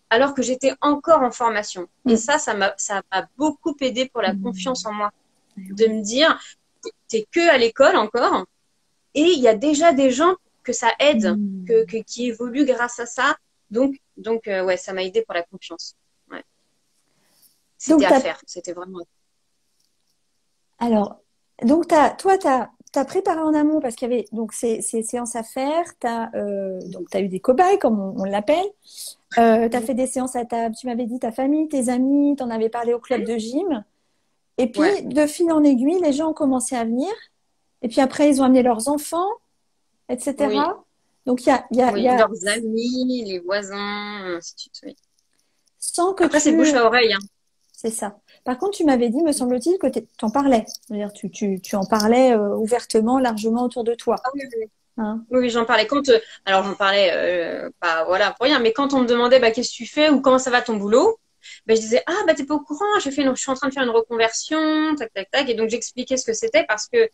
alors que j'étais encore en formation. Et
Mm.
ça m'a beaucoup aidé pour la confiance
Mm.
en moi,
Eh
de
oui.
me dire, t'es que à l'école encore, et il y a déjà des gens que ça aide,
Mm.
qui évoluent grâce à ça. Donc ouais, ça m'a aidé pour la confiance. Ouais. C'était
Donc,
à faire, c'était vraiment.
alors, toi, t'as préparé en amont parce qu'il y avait donc ces séances à faire. Donc, t'as eu des cobayes, comme on l'appelle. T'as fait des séances à tu m'avais dit ta famille, tes amis, t'en avais parlé au club de gym. Et puis,
Ouais,
de fil en aiguille, les gens ont commencé à venir. Et puis après, ils ont amené leurs enfants,
oui,
etc. Donc, il y
oui.
a,
Leurs amis, les voisins, ainsi de suite, oui.
sans que
Après, c'est bouche
tu...
à oreille, hein.
C'est ça. Par contre, tu m'avais dit, me semble-t-il, que tu en parlais. C'est-à-dire, tu en parlais ouvertement, largement autour de toi.
Ah oui, oui, oui.
Hein.
Oui, oui, j'en parlais quand, alors j'en parlais, pas voilà pour rien, mais quand on me demandait, bah, qu'est-ce que tu fais ou comment ça va ton boulot, bah, je disais, ah, bah, t'es pas au courant, je suis en train de faire une reconversion, tac, tac, tac, et donc j'expliquais ce que c'était parce que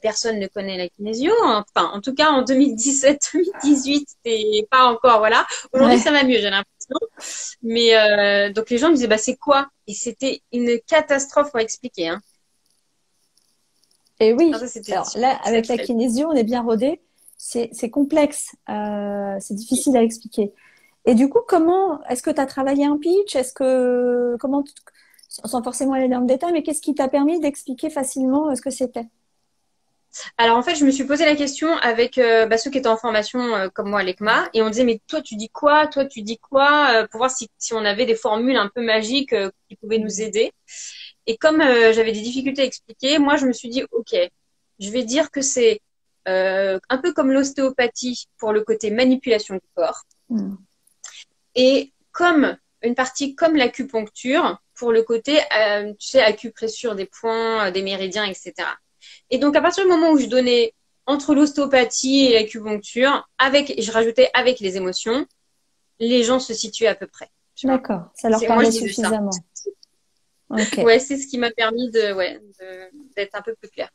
personne ne connaît la kinésio. Enfin, en tout cas, en 2017, 2018, c'était pas encore, voilà. Aujourd'hui, ça
Ouais.
va mieux, j'ai l'impression. Mais donc les gens me disaient, bah, c'est quoi? Et c'était une catastrophe pour expliquer, hein.
Et
Ah,
oui.
ça, c'était
Alors là,
très,
avec la
très.
kinésio, on est bien rodé. C'est complexe. C'est difficile à expliquer. Et du coup, comment est-ce que tu as travaillé un pitch? Est-ce que comment sans forcément aller dans le détail, mais qu'est-ce qui t'a permis d'expliquer facilement ce que c'était?
Alors en fait, je me suis posé la question avec bah, ceux qui étaient en formation comme moi à l'ECMA et on disait mais toi tu dis quoi? Toi tu dis quoi? Pour voir si on avait des formules un peu magiques qui pouvaient nous aider. Et comme j'avais des difficultés à expliquer, moi je me suis dit ok, je vais dire que c'est un peu comme l'ostéopathie pour le côté manipulation du corps
Hmm.
et comme une partie comme l'acupuncture pour le côté tu sais acupressure des points, des méridiens, etc. Et donc, à partir du moment où je donnais entre l'ostéopathie et l'acupuncture, et je rajoutais avec les émotions, les gens se situaient à peu près. Tu vois.
D'accord, ça leur
Moi, je
parlait
disais ça.
suffisamment. Ok.
Ouais, c'est ce qui m'a permis d'être un peu plus clair.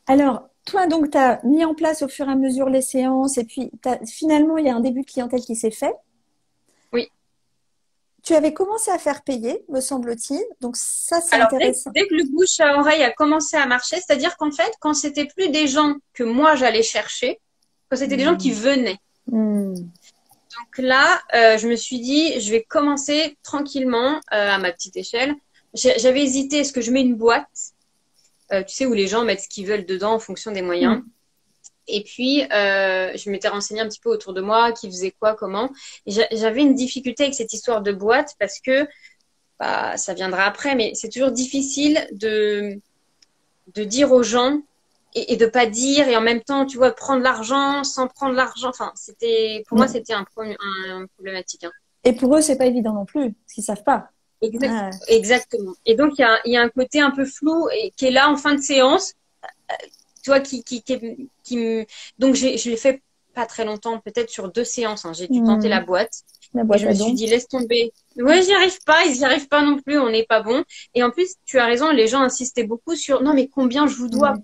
Alors, toi, donc, tu as mis en place au fur et à mesure les séances et puis finalement, il y a un début de clientèle qui s'est fait.
Oui.
Tu avais commencé à faire payer, me semble-t-il. Donc, ça, c'est
Alors,
intéressant.
dès que le bouche à oreille a commencé à marcher, c'est-à-dire qu'en fait, quand c'était plus des gens que moi j'allais chercher, quand c'était des gens qui
Hmm.
venaient.
Hmm.
Donc là, je me suis dit, je vais commencer tranquillement à ma petite échelle. J'avais hésité, est-ce que je mets une boîte tu sais, où les gens mettent ce qu'ils veulent dedans en fonction des moyens.
Hmm.
Et puis, je m'étais renseignée un petit peu autour de moi, qui faisait quoi, comment. Et j'avais une difficulté avec cette histoire de boîte parce que, bah, ça viendra après, mais c'est toujours difficile de dire aux gens et de pas dire et en même temps, tu vois, prendre l'argent sans prendre l'argent. Enfin, pour moi,
Non.
c'était un problématique, hein.
Et pour eux, c'est pas évident non plus, parce qu'ils savent pas.
Exact,
Ouais.
exactement. Et donc, il y a un côté un peu flou et qui est là en fin de séance tu vois, donc je l'ai fait pas très longtemps, peut-être sur 2 séances, hein. J'ai dû tenter
Hmm.
la boîte
La
et
boîte
je me
à
suis
dons.
dit, laisse tomber. Ouais, j'y arrive pas, ils y arrivent pas non plus, on n'est pas bon. Et en plus, tu as raison, les gens insistaient beaucoup sur, non, mais
Hmm.
combien je vous dois.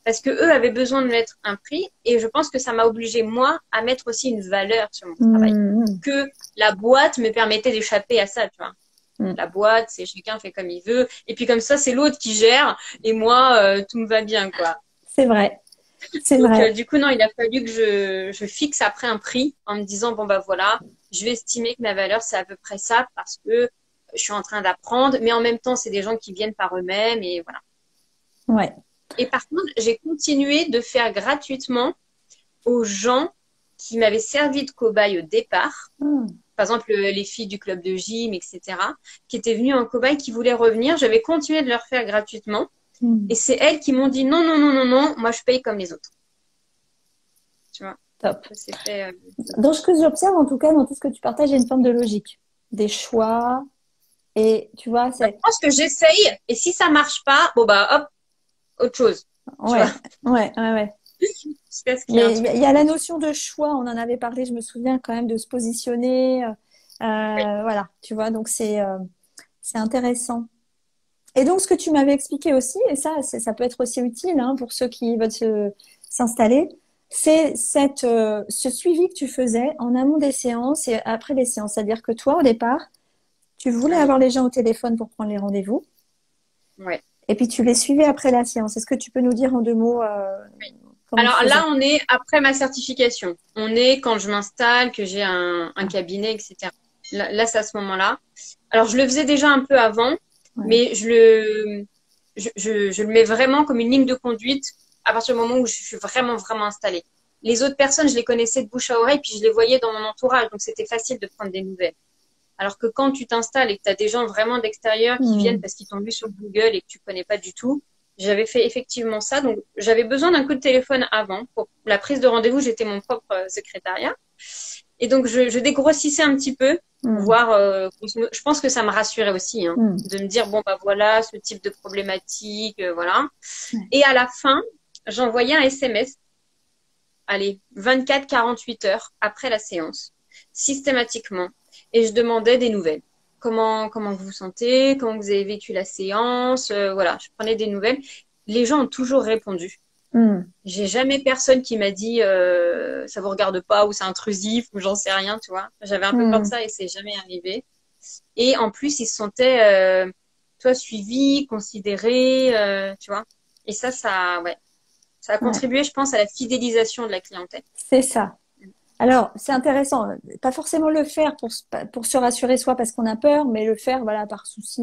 Parce que eux avaient besoin de mettre un prix et je pense que ça m'a obligé, moi, à mettre aussi une valeur sur mon travail.
Hmm.
Que la boîte me permettait d'échapper à ça, tu vois.
Hmm.
La boîte, c'est chacun fait comme il veut. Et puis comme ça, c'est l'autre qui gère et moi, tout me va bien, quoi.
C'est vrai. C'est
Donc,
vrai.
du coup, non, il a fallu que je fixe après un prix en me disant, bon, bah voilà, je vais estimer que ma valeur, c'est à peu près ça parce que je suis en train d'apprendre, mais en même temps, c'est des gens qui viennent par eux-mêmes et voilà.
Ouais.
Et par contre, j'ai continué de faire gratuitement aux gens qui m'avaient servi de cobaye au départ.
Hmm.
Par exemple, les filles du club de gym, etc., qui étaient venues en cobaye, qui voulaient revenir. J'avais continué de leur faire gratuitement.
Hmm.
Et c'est elles qui m'ont dit non, non, non, non, non, moi je paye comme les autres. Tu vois,
Top.
ça s'est fait.
Dans ce que j'observe, en tout cas, dans tout ce que tu partages, il y a une forme de logique, des choix. Et tu vois,
Bah, je
c'est.
pense que j'essaye et si ça marche pas, bon bah hop, autre chose. Tu vois,
Ouais, ouais, ouais, ouais.
jusqu'à ce qu'il y ait un
Mais
truc
il y
qui
a la
fonctionne.
notion de choix, on en avait parlé, je me souviens quand même de se positionner. Voilà, tu vois, donc c'est intéressant. Et donc, ce que tu m'avais expliqué aussi, et ça, ça peut être aussi utile hein, pour ceux qui veulent s'installer, c'est ce suivi que tu faisais en amont des séances et après les séances. C'est-à-dire que toi, au départ, tu voulais
Oui,
avoir les gens au téléphone pour prendre les rendez-vous,
ouais.
et puis tu les suivais après la séance. Est-ce que tu peux nous dire en 2 mots comment tu
Alors là,
faisais?
on est après ma certification. On est quand je m'installe, que j'ai un
Ah,
cabinet, etc. Là c'est à ce moment-là. Alors, je le faisais déjà un peu avant,
ouais.
mais je le mets vraiment comme une ligne de conduite à partir du moment où je suis vraiment, vraiment installée. Les autres personnes, je les connaissais de bouche à oreille, puis je les voyais dans mon entourage, donc c'était facile de prendre des nouvelles. Alors que quand tu t'installes et que tu as des gens vraiment d'extérieur qui viennent parce qu'ils t'ont vu sur Google et que tu connais pas du tout, j'avais fait effectivement ça. Donc, j'avais besoin d'un coup de téléphone avant. Pour la prise de rendez-vous, j'étais mon propre secrétariat. Et donc, je dégrossissais un petit peu, voir. Je pense que ça me rassurait aussi, hein, de me dire bon bah voilà, ce type de problématique, voilà. Et à la fin, j'envoyais un SMS. Allez, 24-48 heures après la séance, systématiquement, et je demandais des nouvelles. Comment vous vous sentez, comment vous avez vécu la séance, voilà, je prenais des nouvelles. Les gens ont toujours répondu. J'ai jamais personne qui m'a dit ça vous regarde pas ou c'est intrusif ou j'en sais rien, tu vois. J'avais un peu peur de ça et c'est jamais arrivé. Et en plus, ils se sentaient suivis, considérés, tu vois. Et ça ouais. Ça a contribué, je pense, à la fidélisation de la clientèle.
C'est ça. Alors, c'est intéressant. Pas forcément le faire pour se rassurer soi parce qu'on a peur, mais le faire voilà, par souci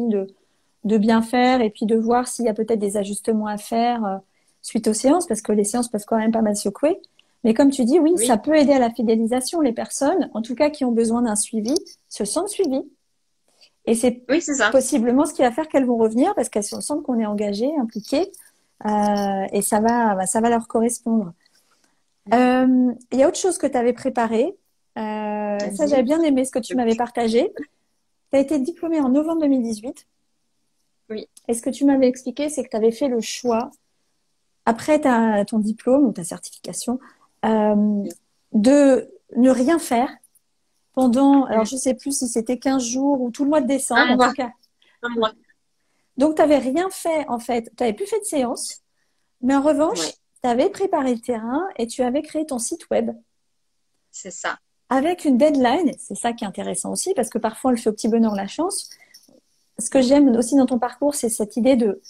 de bien faire et puis de voir s'il y a peut-être des ajustements à faire suite aux séances, parce que les séances peuvent quand même pas mal secouer. Mais comme tu dis, oui, ça peut aider à la fidélisation. Les personnes, en tout cas qui ont besoin d'un suivi, se sentent suivies. Et c'est possiblement ce qui va faire qu'elles vont revenir parce qu'elles sentent qu'on est engagé, impliqué. Et ça va leur correspondre. Il y a autre chose que tu avais préparé. Ça, j'avais bien aimé ce que tu m'avais partagé. Tu as été diplômée en novembre 2018.
Oui.
Et ce que tu m'avais expliqué, c'est que tu avais fait le choix, après ton diplôme ou ta certification, de ne rien faire pendant, alors je ne sais plus si c'était 15 jours ou tout le mois de décembre, en tout cas.
Un mois.
Donc, tu n'avais rien fait, en fait. Tu n'avais plus fait de séance. Mais en revanche, tu avais préparé le terrain et tu avais créé ton site web.
C'est ça.
Avec une deadline. C'est ça qui est intéressant aussi parce que parfois, on le fait au petit bonheur la chance. Ce que j'aime aussi dans ton parcours, c'est cette idée de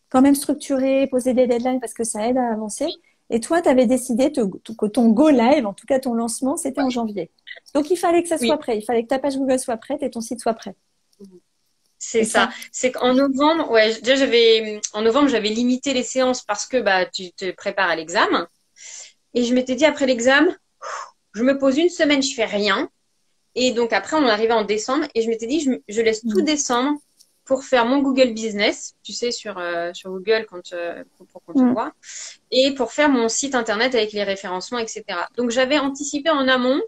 quand même structurer, poser des deadlines parce que ça aide à avancer. Et toi, tu avais décidé que ton go live, en tout cas ton lancement, c'était en janvier. Donc, il fallait que ça soit prêt. Il fallait que ta page Google soit prête et ton site soit prêt.
C'est ça. C'est qu'en novembre, en novembre, j'avais limité les séances parce que tu te prépares à l'examen. Et je m'étais dit après l'examen, je me pose une semaine, je fais rien. Et donc après, on arrivait en décembre et je m'étais dit, je laisse tout décembre pour faire mon Google Business, tu sais, sur Google pour qu'on te voit, et pour faire mon site internet avec les référencements, etc. Donc j'avais anticipé en amont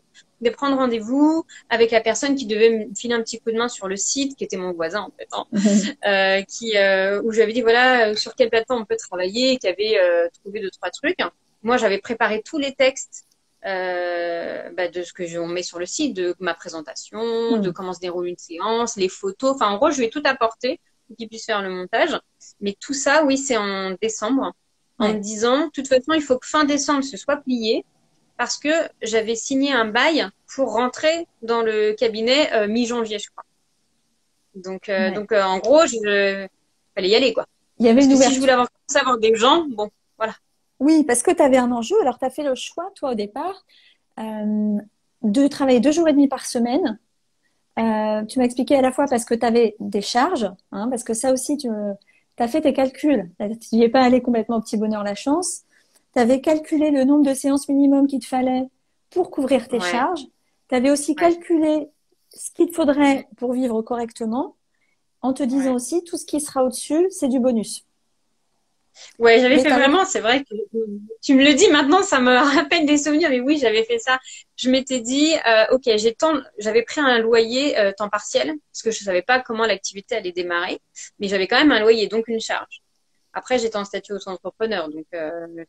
de prendre rendez-vous avec la personne qui devait me filer un petit coup de main sur le site, qui était mon voisin en fait, où je lui avais dit voilà sur quelle plateforme on peut travailler, qui avait trouvé 2-3 trucs. Moi j'avais préparé tous les textes de ce que on met sur le site, de ma présentation, de comment se déroule une séance, les photos. Enfin en gros je lui ai tout apporté pour qu'il puisse faire le montage. Mais tout ça oui c'est en décembre, en me disant de toute façon il faut que fin décembre ce soit plié. Parce que j'avais signé un bail pour rentrer dans le cabinet mi-janvier, je crois. Donc en gros, fallait y aller, quoi.
Il y avait une ouverture.
Si je voulais savoir des gens, bon, voilà.
Oui, parce que tu avais un enjeu. Alors, tu as fait le choix, toi, au départ, de travailler 2 jours et demi par semaine. Tu m'as expliqué à la fois parce que tu avais des charges, parce que ça aussi, tu as fait tes calculs. Tu n'y es pas allé complètement au petit bonheur la chance. Tu avais calculé le nombre de séances minimum qu'il te fallait pour couvrir tes charges. Tu avais aussi calculé ce qu'il te faudrait pour vivre correctement en te disant aussi tout ce qui sera au-dessus, c'est du bonus.
Ouais, j'avais fait vraiment, c'est vrai que tu me le dis maintenant, ça me rappelle des souvenirs, mais oui, j'avais fait ça. Je m'étais dit, ok, j'avais pris un loyer temps partiel, parce que je savais pas comment l'activité allait démarrer, mais j'avais quand même un loyer, donc une charge. Après, j'étais en statut auto-entrepreneur, donc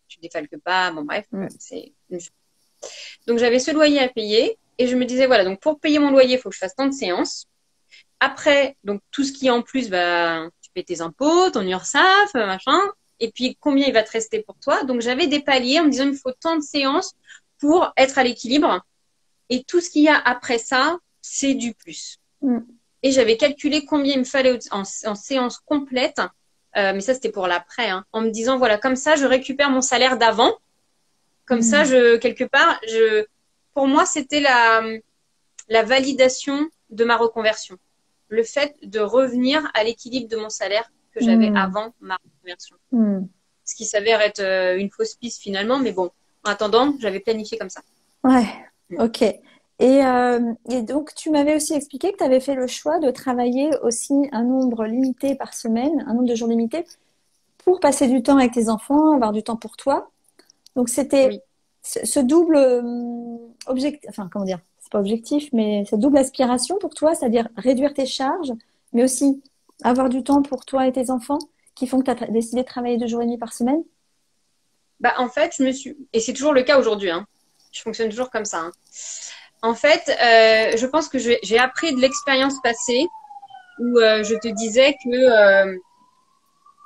tu défalques pas. Bon, bref, c'est une chose. Donc, j'avais ce loyer à payer et je me disais, voilà, donc pour payer mon loyer, il faut que je fasse tant de séances. Après, donc tout ce qui est en plus, tu payes tes impôts, ton URSSAF, machin. Et puis, combien il va te rester pour toi? Donc, j'avais des paliers en me disant, il faut tant de séances pour être à l'équilibre. Et tout ce qu'il y a après ça, c'est du plus. Et j'avais calculé combien il me fallait en séance complète. Mais ça, c'était pour l'après, en me disant, voilà, comme ça, je récupère mon salaire d'avant. Comme ça, quelque part, pour moi, c'était la validation de ma reconversion. Le fait de revenir à l'équilibre de mon salaire que j'avais avant ma reconversion. Ce qui s'avère être une fausse piste finalement, mais bon, en attendant, j'avais planifié comme ça.
Ouais, ok. Et donc, tu m'avais aussi expliqué que tu avais fait le choix de travailler aussi un nombre limité par semaine, un nombre de jours limité, pour passer du temps avec tes enfants, avoir du temps pour toi. Donc, c'était
Oui.
ce double objectif, enfin, comment dire, c'est pas objectif, mais cette double aspiration pour toi, c'est-à-dire réduire tes charges, mais aussi avoir du temps pour toi et tes enfants, qui font que tu as décidé de travailler 2 jours et demi par semaine.
Bah, en fait, et c'est toujours le cas aujourd'hui, hein. Je fonctionne toujours comme ça, hein. En fait, je pense que j'ai appris de l'expérience passée où je te disais que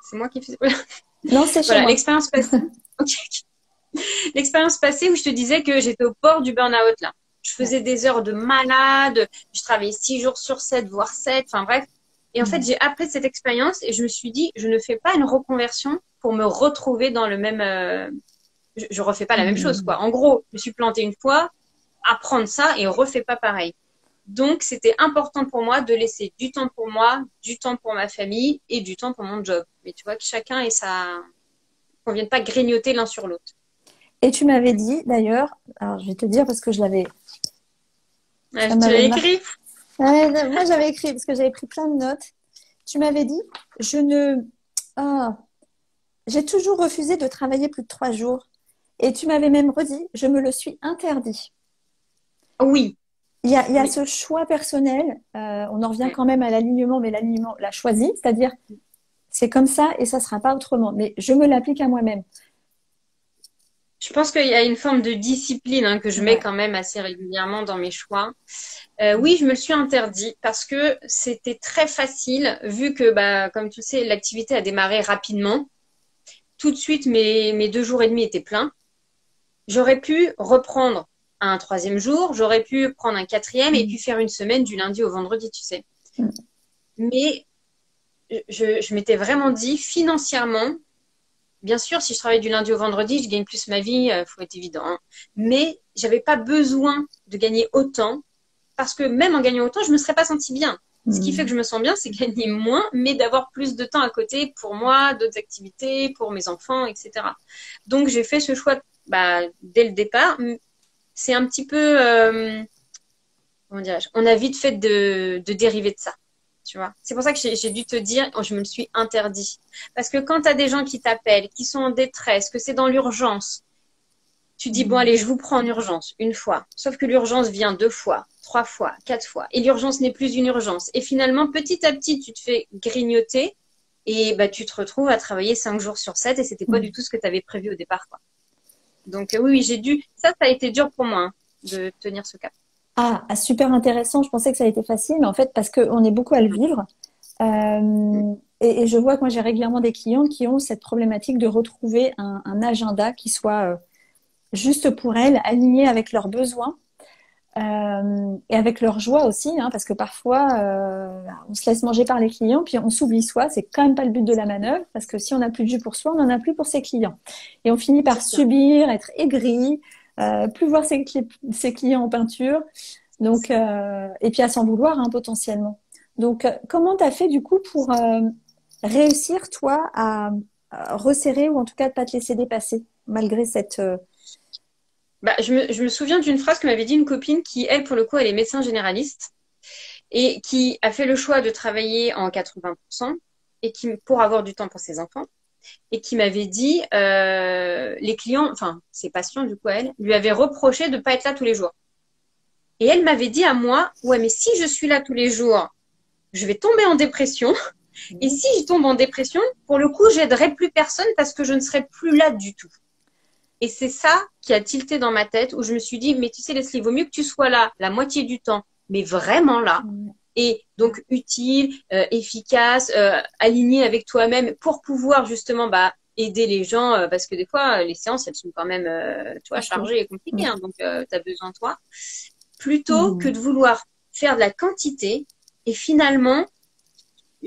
c'est moi qui fais.
Non, c'est chez
Voilà,
moi.
l'expérience passée. Ok. L'expérience passée où je te disais que j'étais au bord du burn-out là. Je
Ouais.
faisais des heures de malade, je travaillais 6 jours sur 7, voire 7, enfin bref. Et en fait,
Ouais.
j'ai appris de cette expérience et je me suis dit, je ne fais pas une reconversion pour me retrouver dans le même. Je refais pas la même chose,
Mhm.
quoi. En gros, je me suis plantée une fois, apprendre ça et refais pas pareil. Donc, c'était important pour moi de laisser du temps pour moi, du temps pour ma famille et du temps pour mon job. Mais tu vois que chacun ait sa, qu'on vienne pas grignoter l'un sur l'autre.
Et tu m'avais dit d'ailleurs, alors je vais te dire parce que
Ouais,
ça
tu l'as
m'avait marqué.
écrit?
Ouais, moi j'avais écrit parce que j'avais pris plein de notes. Tu m'avais dit, je ne, ah, j'ai toujours refusé de travailler plus de 3 jours. Et tu m'avais même redit, je me le suis interdit.
Oui,
Il y a
oui.
ce choix personnel. On en revient
Ouais.
quand même à l'alignement, mais l'alignement l'a choisi, c'est-à-dire c'est comme ça et ça sera pas autrement. Mais je me l'applique à moi-même.
Je pense qu'il y a une forme de discipline hein, que je mets
Ouais.
quand même assez régulièrement dans mes choix. Oui, je me le suis interdit parce que c'était très facile, vu que, bah, comme tu le sais, l'activité a démarré rapidement. Tout de suite, mes 2 jours et demi étaient pleins. J'aurais pu reprendre un troisième jour, j'aurais pu prendre un quatrième et
Mm.
puis faire une semaine du lundi au vendredi, tu sais.
Mm.
Mais je m'étais vraiment dit, financièrement, bien sûr, si je travaille du lundi au vendredi, je gagne plus ma vie, faut être évident, hein. Mais j'avais pas besoin de gagner autant parce que même en gagnant autant, je me serais pas sentie bien. Ce qui fait que
Mm.
je me sens bien, c'est gagner moins, mais d'avoir plus de temps à côté pour moi, d'autres activités, pour mes enfants, etc. Donc j'ai fait ce choix bah, dès le départ. C'est un petit peu, comment dirais-je, on a vite fait de dériver de ça. Tu vois. C'est pour ça que j'ai dû te dire, oh, je me le suis interdit. Parce que quand tu as des gens qui t'appellent, qui sont en détresse, que c'est dans l'urgence, tu dis, bon,
Mm.
allez, je vous prends en urgence une fois. Sauf que l'urgence vient 2 fois, 3 fois, 4 fois. Et l'urgence n'est plus une urgence. Et finalement, petit à petit, tu te fais grignoter et bah, tu te retrouves à travailler 5 jours sur 7 et c'était pas du
Mm.
tout ce que tu avais prévu au départ, quoi. Donc, oui, oui, j'ai dû. Ça a été dur pour moi hein, de tenir ce cap.
Super intéressant. Je pensais que ça a été facile, mais en fait, parce qu'on est beaucoup à le vivre.
Mm.
Et je vois que moi, j'ai régulièrement des clients qui ont cette problématique de retrouver un agenda qui soit juste pour elles, aligné avec leurs besoins et avec leur joie aussi, hein, parce que parfois, on se laisse manger par les clients, puis on s'oublie soi. C'est quand même pas le but de la manœuvre, parce que si on n'a plus de jus pour soi, on n'en a plus pour ses clients. Et on finit par
C'est ça.
subir, être aigri, plus voir ses clients en peinture. Donc, et puis à s'en vouloir hein, potentiellement. Donc, comment tu as fait du coup pour réussir, toi, à resserrer ou en tout cas de pas te laisser dépasser malgré cette...
Bah, je me souviens d'une phrase que m'avait dit une copine qui, elle, pour le coup, elle est médecin généraliste et qui a fait le choix de travailler en 80% et qui, pour avoir du temps pour ses enfants et qui m'avait dit les clients, enfin ses patients du coup elle, lui avaient reproché de ne pas être là tous les jours. Et elle m'avait dit à moi, ouais mais si je suis là tous les jours, je vais tomber en dépression. Et si je tombe en dépression, pour le coup, j'aiderai plus personne parce que je ne serai plus là du tout. Et c'est ça qui a tilté dans ma tête où je me suis dit, mais tu sais Leslie, il vaut mieux que tu sois là la moitié du temps, mais vraiment là, et donc utile, efficace, aligné avec toi-même pour pouvoir justement bah, aider les gens parce que des fois les séances elles sont quand même tu vois
C'est chaud.
chargées et compliquées
Mm.
hein, donc tu as besoin de toi plutôt que
Mm.
de vouloir faire de la quantité et finalement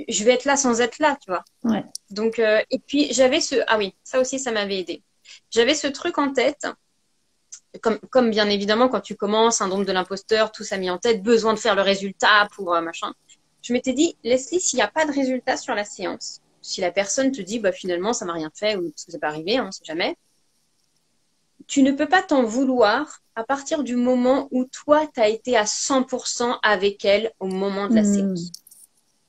je vais être là sans être là tu vois.
Ouais.
Donc et puis j'avais ce ah oui ça aussi ça m'avait aidé, j'avais ce truc en tête comme bien évidemment quand tu commences, syndrome de l'imposteur, tout ça mis en tête, besoin de faire le résultat pour machin. Je m'étais dit, Leslie, s'il n'y a pas de résultat sur la séance, si la personne te dit, bah finalement ça m'a rien fait, ou parce que ça peut arriver, on ne sait jamais, tu ne peux pas t'en vouloir à partir du moment où toi, tu as été à 100% avec elle au moment de la séance.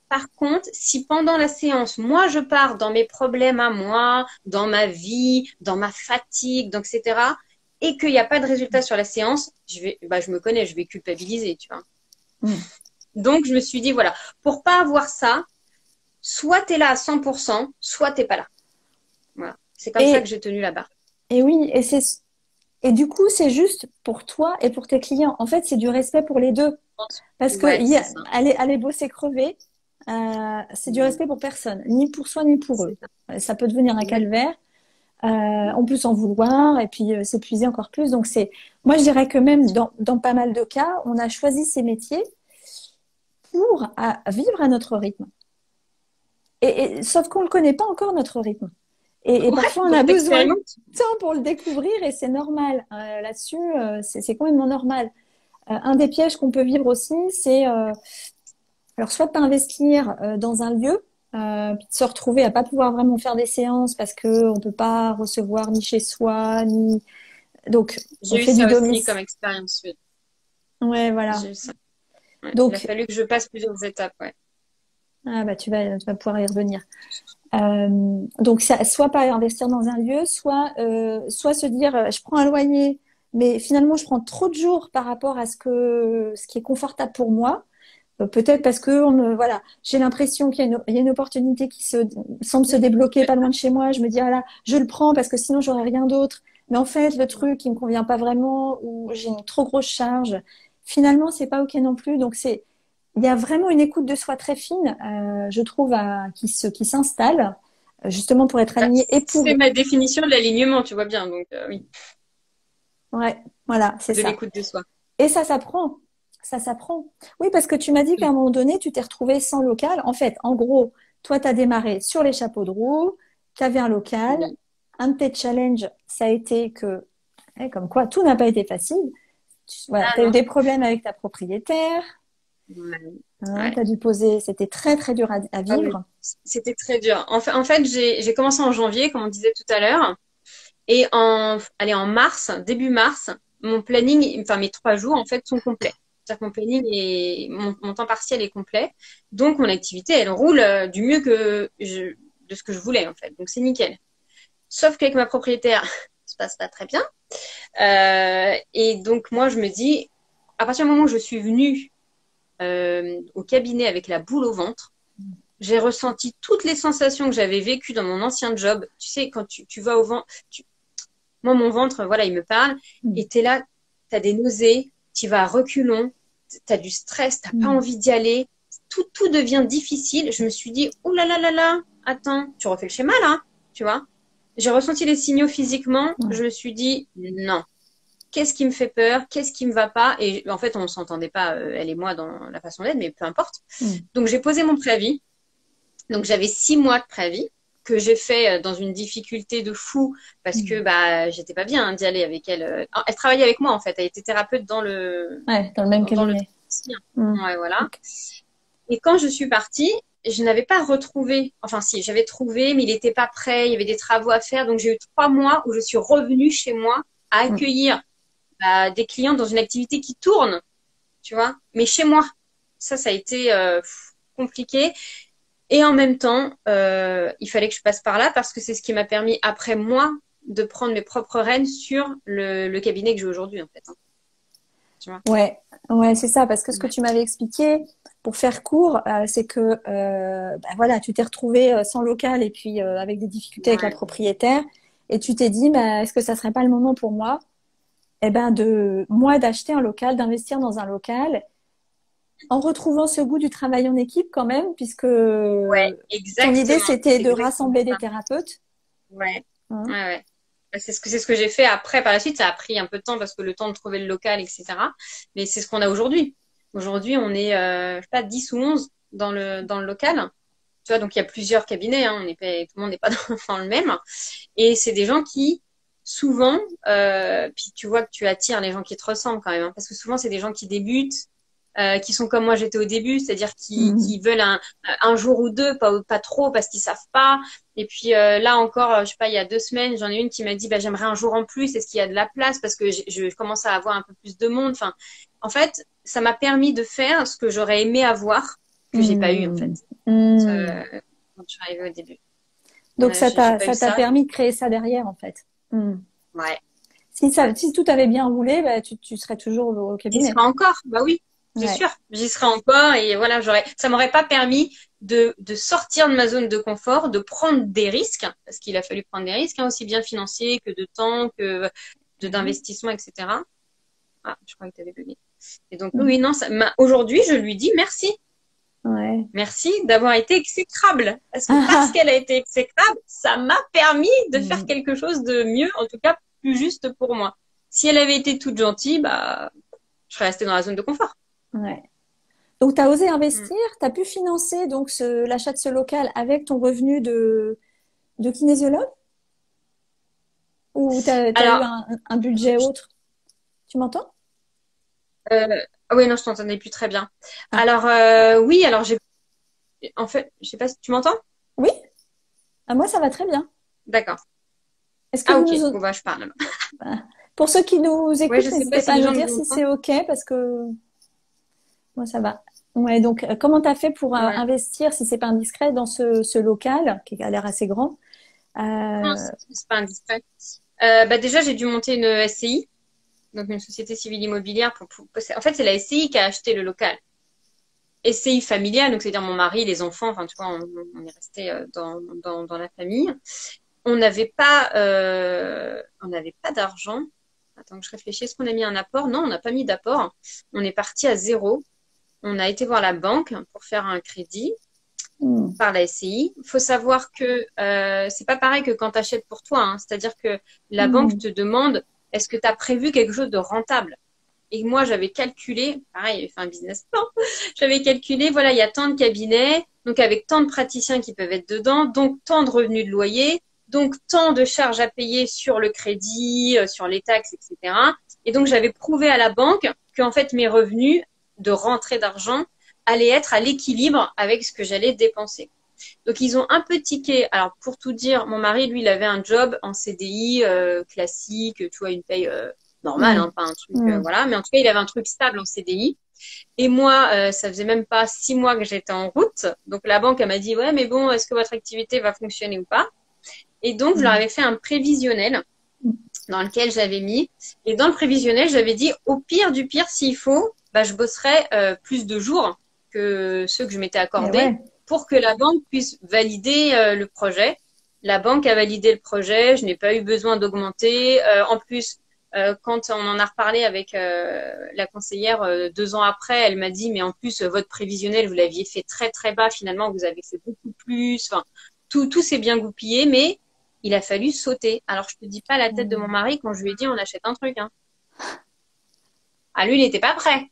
Par contre, si pendant la séance, moi, je pars dans mes problèmes à moi, dans ma vie, dans ma fatigue, donc, etc., et qu'il n'y a pas de résultat sur la séance, je me connais, je vais culpabiliser, tu vois. Donc, je me suis dit, voilà, pour pas avoir ça, soit tu es là à 100%, soit tu n'es pas là. Voilà. C'est comme ça que j'ai tenu la barre.
Et oui, et du coup, c'est juste pour toi et pour tes clients. En fait, c'est du respect pour les deux. Parce que aller bosser crever, c'est du respect pour personne, ni pour soi, ni pour eux. Ça peut devenir un calvaire. On peut s'en vouloir et puis s'épuiser encore plus. Donc, moi, je dirais que même dans pas mal de cas, on a choisi ces métiers pour vivre à notre rythme. Sauf qu'on ne le connaît pas encore, notre rythme. Et parfois, on a besoin de temps pour le découvrir et c'est normal. Là-dessus, c'est complètement normal. Un des pièges qu'on peut vivre aussi, c'est alors soit de pas investir dans un lieu, puis de se retrouver à pas pouvoir vraiment faire des séances parce que on peut pas recevoir ni chez soi, ni donc on fait du domicile
comme expérience. Oui.
Ouais, voilà.
J'ai eu ça. Ouais. Donc, il a fallu que je passe plusieurs étapes, ouais.
Ah bah tu vas pouvoir y revenir. Donc soit pas investir dans un lieu, soit se dire je prends un loyer, mais finalement je prends trop de jours par rapport à ce qui est confortable pour moi. Peut-être parce que voilà, j'ai l'impression qu'il y a une opportunité qui semble se débloquer pas loin de chez moi. Je me dis ah là, je le prends parce que sinon j'aurais rien d'autre. Mais en fait le truc qui me convient pas vraiment ou j'ai une trop grosse charge, finalement c'est pas ok non plus. Donc il y a vraiment une écoute de soi très fine, je trouve, qui s'installe, justement pour être aligné et pour.
C'est ma définition de l'alignement, tu vois bien, donc oui.
Ouais, voilà, c'est ça.
De l'écoute de soi.
Et ça s'apprend. Ça s'apprend. Oui, parce que tu m'as dit qu'à un moment donné, tu t'es retrouvée sans local. En fait, en gros, toi, tu as démarré sur les chapeaux de roue, tu avais un local. Oui. Un de tes challenges, ça a été que, comme quoi, tout n'a pas été facile. Tu as eu des problèmes avec ta propriétaire. Ouais. Tu as dû poser, c'était très très dur à vivre.
Ah oui. C'était très dur. En fait, j'ai commencé en janvier, comme on disait tout à l'heure. Et en mars, début mars, mon planning, enfin mes 3 jours, en fait, sont complets. C'est-à-dire que mon planning et mon temps partiel est complet. Donc, mon activité, elle roule du mieux de ce que je voulais, en fait. Donc, c'est nickel. Sauf qu'avec ma propriétaire, ça se passe pas très bien. Et donc, moi, je me dis, à partir du moment où je suis venue au cabinet avec la boule au ventre, j'ai ressenti toutes les sensations que j'avais vécues dans mon ancien job. Tu sais, quand tu vas au ventre, moi, mon ventre, voilà, il me parle. Et t'es là, t'as des nausées, tu vas à reculons, t'as du stress, t'as pas envie d'y aller. Tout devient difficile. Je me suis dit, oh là là là là, attends, tu refais le schéma là, tu vois. J'ai ressenti les signaux physiquement. Je me suis dit, non. Qu'est-ce qui me fait peur? Qu'est-ce qui me va pas? Et en fait, on s'entendait pas, elle et moi, dans la façon d'être, mais peu importe. Donc, j'ai posé mon préavis. Donc, j'avais 6 mois de préavis que j'ai fait dans une difficulté de fou parce que j'étais pas bien d'y aller avec elle. Elle travaillait avec moi, en fait. Elle était thérapeute dans le
même cabinet.
Ouais, voilà. Okay. Et quand je suis partie, je n'avais pas retrouvé, enfin si, j'avais trouvé, mais il n'était pas prêt, il y avait des travaux à faire. Donc, j'ai eu 3 mois où je suis revenue chez moi à accueillir des clients dans une activité qui tourne, tu vois, mais chez moi. Ça a été compliqué. Et en même temps, il fallait que je passe par là parce que c'est ce qui m'a permis, après moi, de prendre mes propres rênes sur le cabinet que j'ai aujourd'hui, en fait. Hein. Tu vois ?
Ouais, c'est ça. Parce que ce que tu m'avais expliqué, pour faire court, c'est que voilà, tu t'es retrouvée sans local et puis avec des difficultés avec la propriétaire. Et tu t'es dit, est-ce que ça serait pas le moment pour moi, d'acheter un local, d'investir dans un local, en retrouvant ce goût du travail en équipe quand même, puisque ton idée c'était de rassembler des thérapeutes.
Ouais. C'est ce que j'ai fait après, par la suite. Ça a pris un peu de temps parce que le temps de trouver le local, etc. Mais c'est ce qu'on a aujourd'hui. Aujourd'hui, on est, je sais pas, 10 ou 11 dans le local. Tu vois, donc il y a plusieurs cabinets, hein, tout le monde n'est pas dans le même. Et c'est des gens qui, souvent, puis tu vois que tu attires les gens qui te ressemblent quand même, hein, parce que souvent, c'est des gens qui débutent, qui sont comme moi j'étais au début, c'est-à-dire qui veulent un jour ou deux, pas trop parce qu'ils savent pas. Et puis là encore, je sais pas, il y a 2 semaines, j'en ai une qui m'a dit bah j'aimerais un jour en plus, est-ce qu'il y a de la place parce que je commence à avoir un peu plus de monde. Enfin, en fait, ça m'a permis de faire ce que j'aurais aimé avoir que j'ai pas eu en fait quand je suis arrivée au début.
Donc ça
J'ai pas eu
t'a
ça.
permis de créer ça derrière en fait.
Ouais.
Si tout avait bien roulé, bah, tu serais toujours au
J'y
cabinet.
serais encore, bah oui, c'est
Ouais.
sûr. J'y serais encore et voilà, ça m'aurait pas permis de sortir de ma zone de confort, de prendre des risques, parce qu'il a fallu prendre des risques, hein, aussi bien financiers que de temps, que d'investissement, etc. Ah, je crois que tu avais bugué. Et donc, oui, non, aujourd'hui, je lui dis merci.
Ouais.
Merci d'avoir été exécrable. Parce qu'elle a été exécrable, ça m'a permis de faire quelque chose de mieux, en tout cas plus juste pour moi. Si elle avait été toute gentille, bah, je serais restée dans la zone de confort.
Ouais. Donc, tu as osé investir, tu as pu financer donc l'achat de ce local avec ton revenu de kinésiologue? Ou tu as
Alors,
eu un budget autre? Tu m'entends?
oui, non, je t'entendais plus très bien.
Ah.
Alors, oui, alors en fait, je sais pas si tu m'entends?
Oui? Ah, moi, ça va très bien.
D'accord.
Est-ce que
Ah,
vous
ok.
nous...
Bon, bah, je parle.
Pour ceux qui nous écoutent,
Ouais, je sais pas
n'hésitez
si
pas à
les
nous
gens
dire
nous
si
entendent.
c'est OK parce que moi, ça va. Ouais, donc, comment tu as fait pour
Ouais.
investir, si c'est pas indiscret, dans ce local qui a l'air assez grand?
Non, c'est pas indiscret. Bah, déjà, j'ai dû monter une SCI, donc une société civile immobilière. En fait, c'est la SCI qui a acheté le local. SCI familiale, donc c'est-à-dire mon mari, les enfants, enfin, tu vois, on est resté dans la famille. On n'avait pas d'argent. Attends que je réfléchisse. Est-ce qu'on a mis un apport? Non, on n'a pas mis d'apport. On est parti à zéro. On a été voir la banque pour faire un crédit par la SCI. Il faut savoir que c'est pas pareil que quand tu achètes pour toi, hein. C'est-à-dire que la banque te demande est-ce que tu as prévu quelque chose de rentable? Et moi, j'avais calculé, pareil, j'avais fait un business plan, j'avais calculé, voilà, il y a tant de cabinets, donc avec tant de praticiens qui peuvent être dedans, donc tant de revenus de loyer, donc tant de charges à payer sur le crédit, sur les taxes, etc. Et donc, j'avais prouvé à la banque qu'en fait, mes revenus de rentrée d'argent allaient être à l'équilibre avec ce que j'allais dépenser. Donc, ils ont un peu tiqué. Alors, pour tout dire, mon mari, lui, il avait un job en CDI classique, tu vois, une paye normale, hein, pas un truc, voilà. Mais en tout cas, il avait un truc stable en CDI. Et moi, ça faisait même pas 6 mois que j'étais en route. Donc, la banque, elle m'a dit, ouais, mais bon, est-ce que votre activité va fonctionner ou pas? Et donc, je leur avais fait un prévisionnel dans lequel j'avais mis. Et dans le prévisionnel, j'avais dit, au pire du pire, s'il faut, bah, je bosserai plus de jours que ceux que je m'étais accordés pour que la banque puisse valider le projet. La banque a validé le projet. Je n'ai pas eu besoin d'augmenter. En plus, quand on en a reparlé avec la conseillère 2 ans après, elle m'a dit, mais en plus, votre prévisionnel, vous l'aviez fait très, très bas. Finalement, vous avez fait beaucoup plus. Enfin, tout s'est bien goupillé, mais il a fallu sauter. Alors, je te dis pas la tête de mon mari quand je lui ai dit, on achète un truc, hein. Ah, lui, il n'était pas prêt.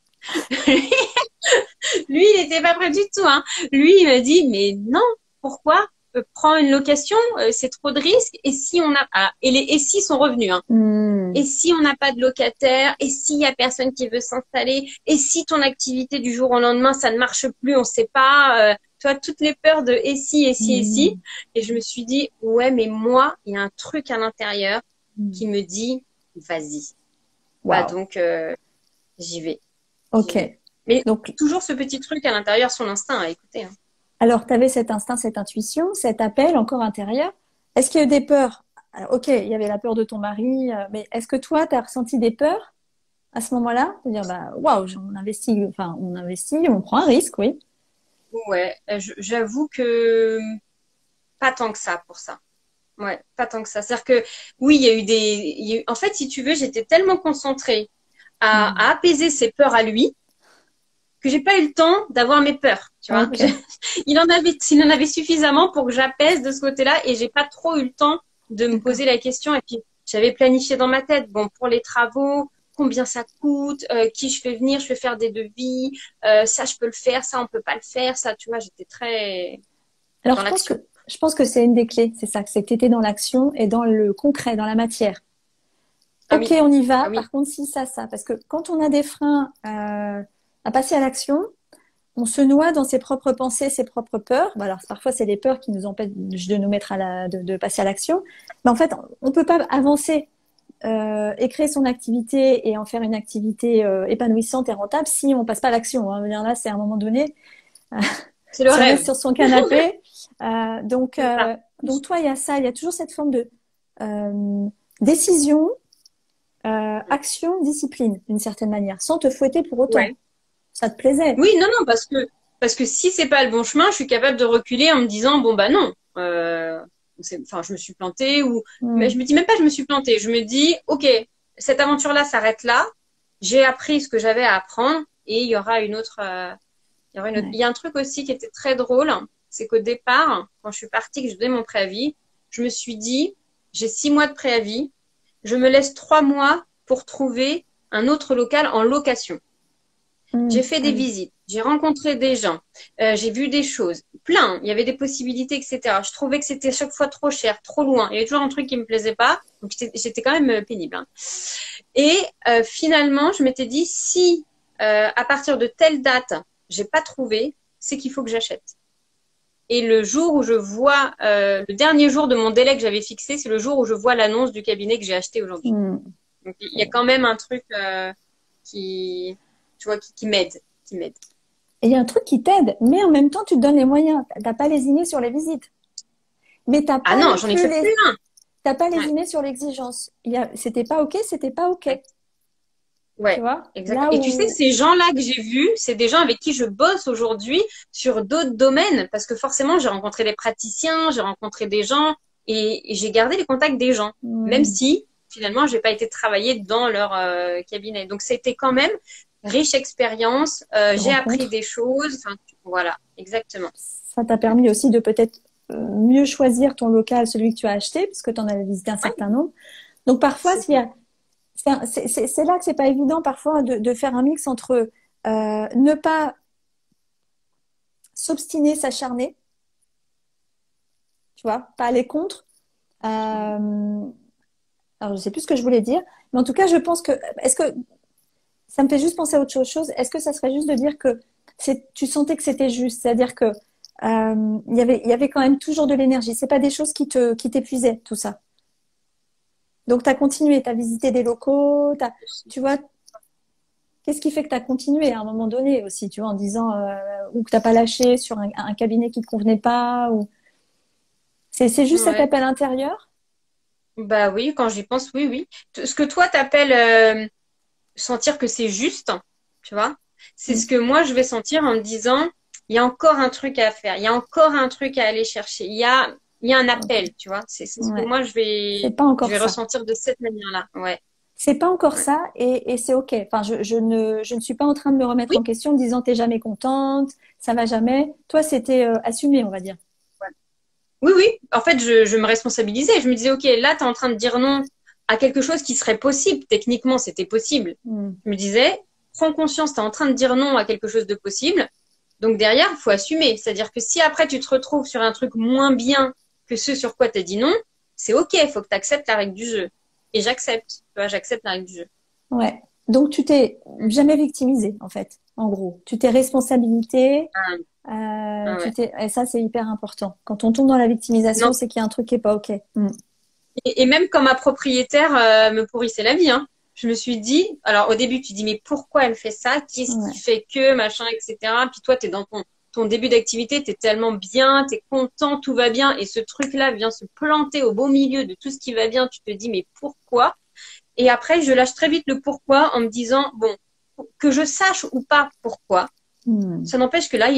Lui, il n'était pas prêt du tout, hein. Lui, il m'a dit, mais non, pourquoi? Prends une location, c'est trop de risques. Et si on a, et les si sont revenus, hein. Et si on n'a pas de locataire, et s'il y a personne qui veut s'installer, et si ton activité du jour au lendemain, ça ne marche plus, on sait pas, tu vois, toutes les peurs de et si, et si, et si. Et je me suis dit, ouais, mais moi, il y a un truc à l'intérieur qui me dit, vas-y. Bah, donc, j'y vais.
Ok.
Mais
donc,
toujours ce petit truc à l'intérieur, son instinct à écouter, hein.
Alors, tu avais cet instinct, cette intuition, cet appel encore intérieur. Est-ce qu'il y a eu des peurs? Alors, ok, il y avait la peur de ton mari, mais est-ce que toi, tu as ressenti des peurs à ce moment-là? De dire, bah, waouh, on investit, on prend un risque, oui.
Ouais, j'avoue que pas tant que ça pour ça. Ouais, pas tant que ça. C'est-à-dire que oui, il y a eu, en fait, si tu veux, j'étais tellement concentrée à apaiser ses peurs à lui que j'ai pas eu le temps d'avoir mes peurs, tu vois.
Okay.
Il en avait suffisamment pour que j'apaise de ce côté-là et j'ai pas trop eu le temps de me poser la question. Et puis, j'avais planifié dans ma tête, bon, pour les travaux, combien ça coûte, qui je fais venir, je fais faire des devis, ça je peux le faire, ça on peut pas le faire, ça, tu vois, j'étais très
Alors,
dans l'action.
je pense que c'est une des clés, c'est ça, que c'est que tu étais dans l'action et dans le concret, dans la matière. Ok, on y va. Par contre, si ça, parce que quand on a des freins, à passer à l'action. On se noie dans ses propres pensées, ses propres peurs. Bon, alors parfois c'est les peurs qui nous empêchent de nous mettre de passer à l'action. Mais en fait, on peut pas avancer et créer son activité et en faire une activité épanouissante et rentable si on passe pas à l'action. Hein. Là, c'est à un moment donné,
C'est le
si on
rêve.
reste sur son canapé. Donc
C'est ça.
toi, il y a ça, il y a toujours cette forme de décision, action, discipline, d'une certaine manière, sans te fouetter pour autant.
Ouais.
Ça te plaisait.
Oui, non, non, parce que si c'est pas le bon chemin, je suis capable de reculer en me disant bon bah non, enfin je me suis plantée ou mais je me dis même pas je me suis plantée, je me dis ok cette aventure-là s'arrête là, j'ai appris ce que j'avais à apprendre et il y aura une autre, il y aura une autre.
Ouais.
Il y a un truc aussi qui était très drôle, c'est qu'au départ quand je suis partie que je donnais mon préavis, je me suis dit j'ai 6 mois de préavis, je me laisse 3 mois pour trouver un autre local en location. J'ai fait des visites, j'ai rencontré des gens, j'ai vu des choses, plein, il y avait des possibilités, etc. Je trouvais que c'était chaque fois trop cher, trop loin. Il y avait toujours un truc qui me plaisait pas, donc j'étais quand même pénible. Hein. Et finalement, je m'étais dit, si à partir de telle date, j'ai pas trouvé, c'est qu'il faut que j'achète. Et le jour où je vois, le dernier jour de mon délai que j'avais fixé, c'est le jour où je vois l'annonce du cabinet que j'ai acheté aujourd'hui. Donc il y a quand même un truc qui... tu vois, qui m'aide, qui m'aide.
Et il y a un truc qui t'aide, mais en même temps, tu te donnes les moyens. T'as pas lésiné sur les visites. Mais t'as pas
Ah non, j'en ai fait plus un.
T'as pas lésiné sur l'exigence. C'était pas OK, c'était pas OK.
Ouais,
Tu vois?
exactement.
Là
Et
où...
tu sais, ces gens-là que j'ai vus, c'est des gens avec qui je bosse aujourd'hui sur d'autres domaines, parce que forcément, j'ai rencontré des praticiens, j'ai rencontré des gens, et j'ai gardé les contacts des gens, même si finalement, j'ai pas été travailler dans leur cabinet. Donc, c'était quand même riche expérience, j'ai appris des choses, enfin, voilà, exactement.
Ça t'a permis aussi de peut-être mieux choisir ton local, celui que tu as acheté, parce que tu en avais visité un certain nombre. Donc parfois, c'est là que c'est pas évident parfois de faire un mix entre ne pas s'obstiner, s'acharner, tu vois, pas aller contre. Alors je sais plus ce que je voulais dire, mais en tout cas, je pense que est-ce que ça me fait juste penser à autre chose. Est-ce que ça serait juste de dire que tu sentais que c'était juste, c'est-à-dire que il y avait quand même toujours de l'énergie. C'est pas des choses qui t'épuisaient, tout ça. Donc tu as continué, tu as visité des locaux, tu vois, qu'est-ce qui fait que tu as continué à un moment donné aussi, tu vois, en disant ou que t'as pas lâché sur un cabinet qui te convenait pas ou c'est juste cet appel intérieur?
Bah oui, quand j'y pense, oui, oui. Ce que toi t'appelles sentir que c'est juste, tu vois, c'est ce que moi je vais sentir en me disant, il y a encore un truc à faire, il y a encore un truc à aller chercher, il y a un appel, tu vois. C'est ce que moi je vais ressentir de cette manière-là. Ouais.
C'est pas encore ça et c'est OK. Enfin, je ne suis pas en train de me remettre en question en disant t'es jamais contente, ça va jamais. Toi, c'était assumé, on va dire.
Oui, oui. En fait, je me responsabilisais. Je me disais, OK, là, tu es en train de dire non à quelque chose qui serait possible. Techniquement, c'était possible. Je me disais, prends conscience, tu es en train de dire non à quelque chose de possible. Donc derrière, il faut assumer. C'est-à-dire que si après, tu te retrouves sur un truc moins bien que ce sur quoi tu as dit non, c'est OK, il faut que tu acceptes la règle du jeu. Et j'accepte. Tu vois, j'accepte la règle du jeu.
Ouais. Donc, tu t'es jamais victimisé, en fait, en gros. Tu t'es responsabilisé. Et ça, c'est hyper important. Quand on tombe dans la victimisation, c'est qu'il y a un truc qui est pas OK.
Et même quand ma propriétaire me pourrissait la vie, hein, je me suis dit, alors au début, tu dis, mais pourquoi elle fait ça? Qu'est-ce qui fait que, machin, etc. Puis toi, tu es dans ton début d'activité, tu es tellement bien, tu es content, tout va bien. Et ce truc-là vient se planter au beau milieu de tout ce qui va bien. Tu te dis, mais pourquoi? Et après, je lâche très vite le pourquoi en me disant, bon, que je sache ou pas pourquoi, ça n'empêche que là,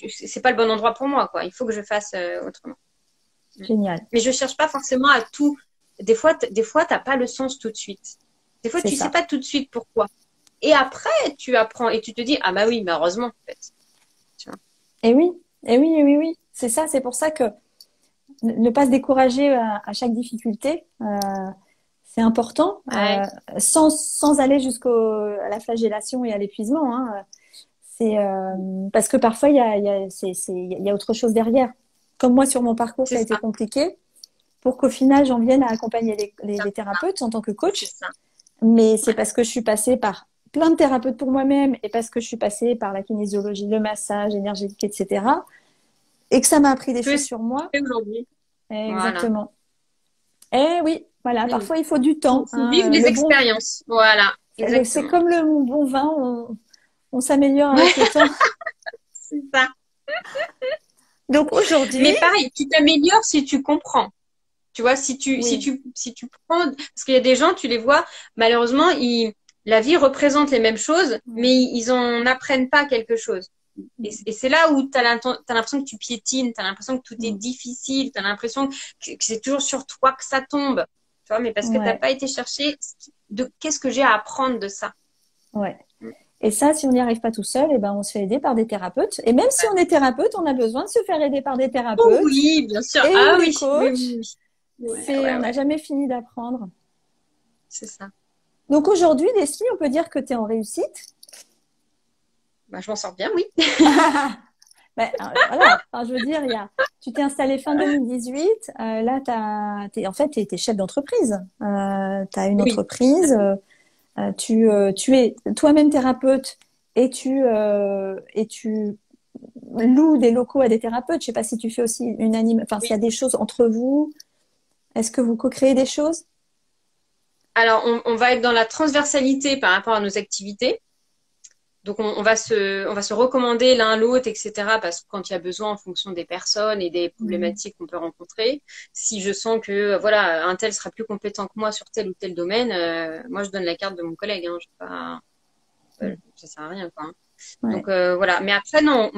c'est pas le bon endroit pour moi, quoi. Il faut que je fasse autrement.
Génial.
Mais je cherche pas forcément à tout. Des fois, t'as pas le sens tout de suite. Des fois, tu sais pas tout de suite pourquoi. Et après, tu apprends et tu te dis, ah bah oui, mais heureusement, en fait. Tu vois.
Et oui. C'est ça, c'est pour ça que ne pas se décourager à chaque difficulté, c'est important, sans aller jusqu'à la flagellation et à l'épuisement. Hein. C'est parce que parfois il y a autre chose derrière. Comme moi sur mon parcours, ça a été compliqué pour qu'au final j'en vienne à accompagner les thérapeutes en tant que coach. Mais c'est parce que je suis passée par plein de thérapeutes pour moi-même et parce que je suis passée par la kinésiologie, le massage énergétique, etc. Et que ça m'a appris des choses sur moi.
Aujourd'hui.
Exactement. Voilà. Eh oui, voilà.
Oui.
Parfois, il faut du temps.
Faut vivre les expériences. Voilà. Exactement.
C'est comme le bon vin, on s'améliore avec le temps.
C'est ça.
Donc aujourd'hui.
Mais pareil, tu t'améliores si tu comprends. Tu vois, si tu prends, parce qu'il y a des gens, tu les vois, malheureusement, la vie représente les mêmes choses, mais ils en apprennent pas quelque chose. Et c'est là où t'as l'impression que tu piétines, t'as l'impression que tout est difficile, t'as l'impression que c'est toujours sur toi que ça tombe. Tu vois, mais parce que t'as pas été chercher qu'est-ce que j'ai à apprendre de ça.
Ouais. Et ça, si on n'y arrive pas tout seul, on se fait aider par des thérapeutes. Et même si on est thérapeute, on a besoin de se faire aider par des thérapeutes.
Oh oui, bien sûr.
Et des coachs.
Oui.
On n'a jamais fini d'apprendre.
C'est ça.
Donc aujourd'hui, Leslie, on peut dire que tu es en réussite.
Je m'en sors bien, oui.
Voilà. Enfin, je veux dire, tu t'es installée fin 2018. Là, en fait, tu es chef d'entreprise. Tu as une entreprise. Tu es toi-même thérapeute et tu loues des locaux à des thérapeutes. Je sais pas si tu fais aussi s'il y a des choses entre vous. Est-ce que vous co-créez des choses?
Alors, on va être dans la transversalité par rapport à nos activités. Donc, on va se recommander l'un l'autre, etc. Parce que quand il y a besoin, en fonction des personnes et des problématiques qu'on peut rencontrer, si je sens que voilà, un tel sera plus compétent que moi sur tel ou tel domaine, moi je donne la carte de mon collègue. Ça sert à rien, quoi. Ouais. Donc voilà. Mais après, non,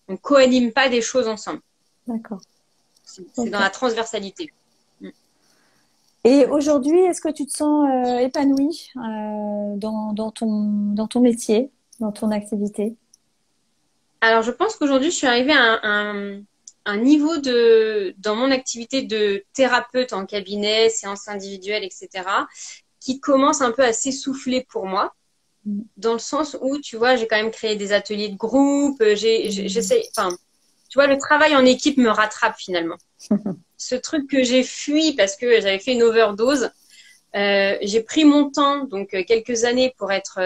on co-anime pas des choses ensemble.
D'accord.
C'est dans la transversalité.
Et aujourd'hui, est-ce que tu te sens épanouie dans ton métier, dans ton activité?
Alors, je pense qu'aujourd'hui, je suis arrivée à un niveau dans mon activité de thérapeute en cabinet, séances individuelles, etc., qui commence un peu à s'essouffler pour moi, dans le sens où, tu vois, j'ai quand même créé des ateliers de groupe, j'essaie, tu vois, le travail en équipe me rattrape finalement. Ce truc que j'ai fui parce que j'avais fait une overdose, j'ai pris mon temps, donc quelques années pour être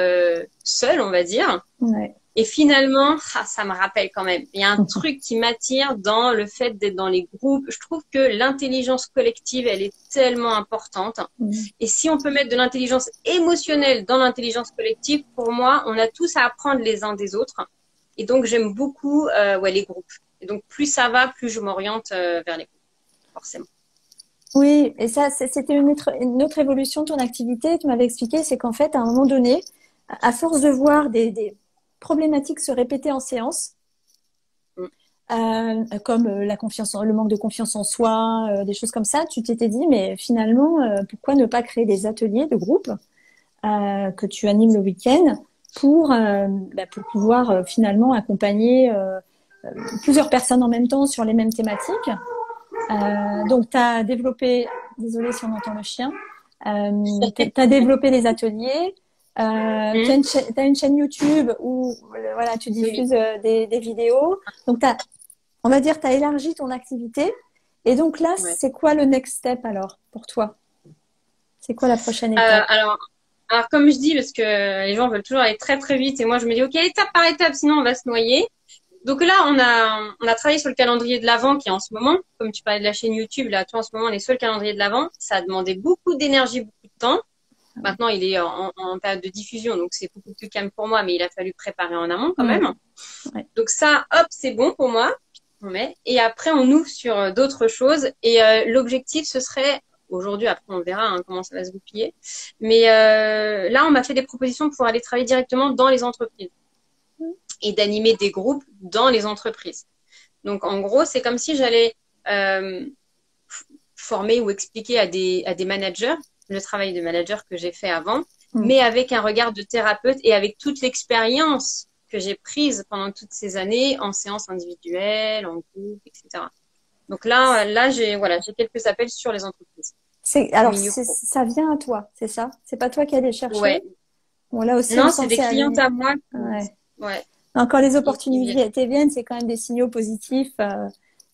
seule, on va dire.
Ouais.
Et finalement, ça me rappelle quand même. Il y a un truc qui m'attire dans le fait d'être dans les groupes. Je trouve que l'intelligence collective, elle est tellement importante. Et si on peut mettre de l'intelligence émotionnelle dans l'intelligence collective, pour moi, on a tous à apprendre les uns des autres. Et donc, j'aime beaucoup les groupes. Et donc, plus ça va, plus je m'oriente vers les groupes. Forcément.
Oui, et ça, c'était une autre évolution de ton activité. Tu m'avais expliqué, c'est qu'en fait, à un moment donné, à force de voir des problématiques se répéter en séance, comme le manque de confiance en soi, des choses comme ça, tu t'étais dit, mais finalement, pourquoi ne pas créer des ateliers de groupe que tu animes le week-end pour pouvoir finalement accompagner plusieurs personnes en même temps sur les mêmes thématiques. Donc, tu as développé, désolée si on entend le chien, tu as développé des ateliers, tu as une chaîne YouTube où voilà, tu diffuses des vidéos. Donc, on va dire, tu as élargi ton activité. Et donc là, c'est quoi le next step alors pour toi? C'est quoi la prochaine étape?
Alors, comme je dis, parce que les gens veulent toujours aller très très vite et moi je me dis, ok, étape par étape, sinon on va se noyer. Donc là, on a travaillé sur le calendrier de l'Avent qui est en ce moment, comme tu parlais de la chaîne YouTube, là, tu vois, en ce moment, on est sur le calendrier de l'Avent. Ça a demandé beaucoup d'énergie, beaucoup de temps. Maintenant, il est en période de diffusion, donc c'est beaucoup plus calme pour moi, mais il a fallu préparer en amont quand même. Ouais. Donc ça, hop, c'est bon pour moi. Et après, on ouvre sur d'autres choses. Et l'objectif, ce serait, aujourd'hui, après, on verra comment ça va se goupiller. Mais là, on m'a fait des propositions pour aller travailler directement dans les entreprises et d'animer des groupes dans les entreprises. Donc, en gros, c'est comme si j'allais former ou expliquer à des managers le travail de manager que j'ai fait avant, mais avec un regard de thérapeute et avec toute l'expérience que j'ai prise pendant toutes ces années en séance individuelle, en groupe, etc. Donc là, j'ai quelques appels sur les entreprises.
Ça vient à toi, c'est ça? C'est pas toi qui allais chercher?
Ouais.
Bon, là aussi,
non, c'est des clientes à moi.
Ouais. Quand les opportunités viennent, c'est quand même des signaux positifs.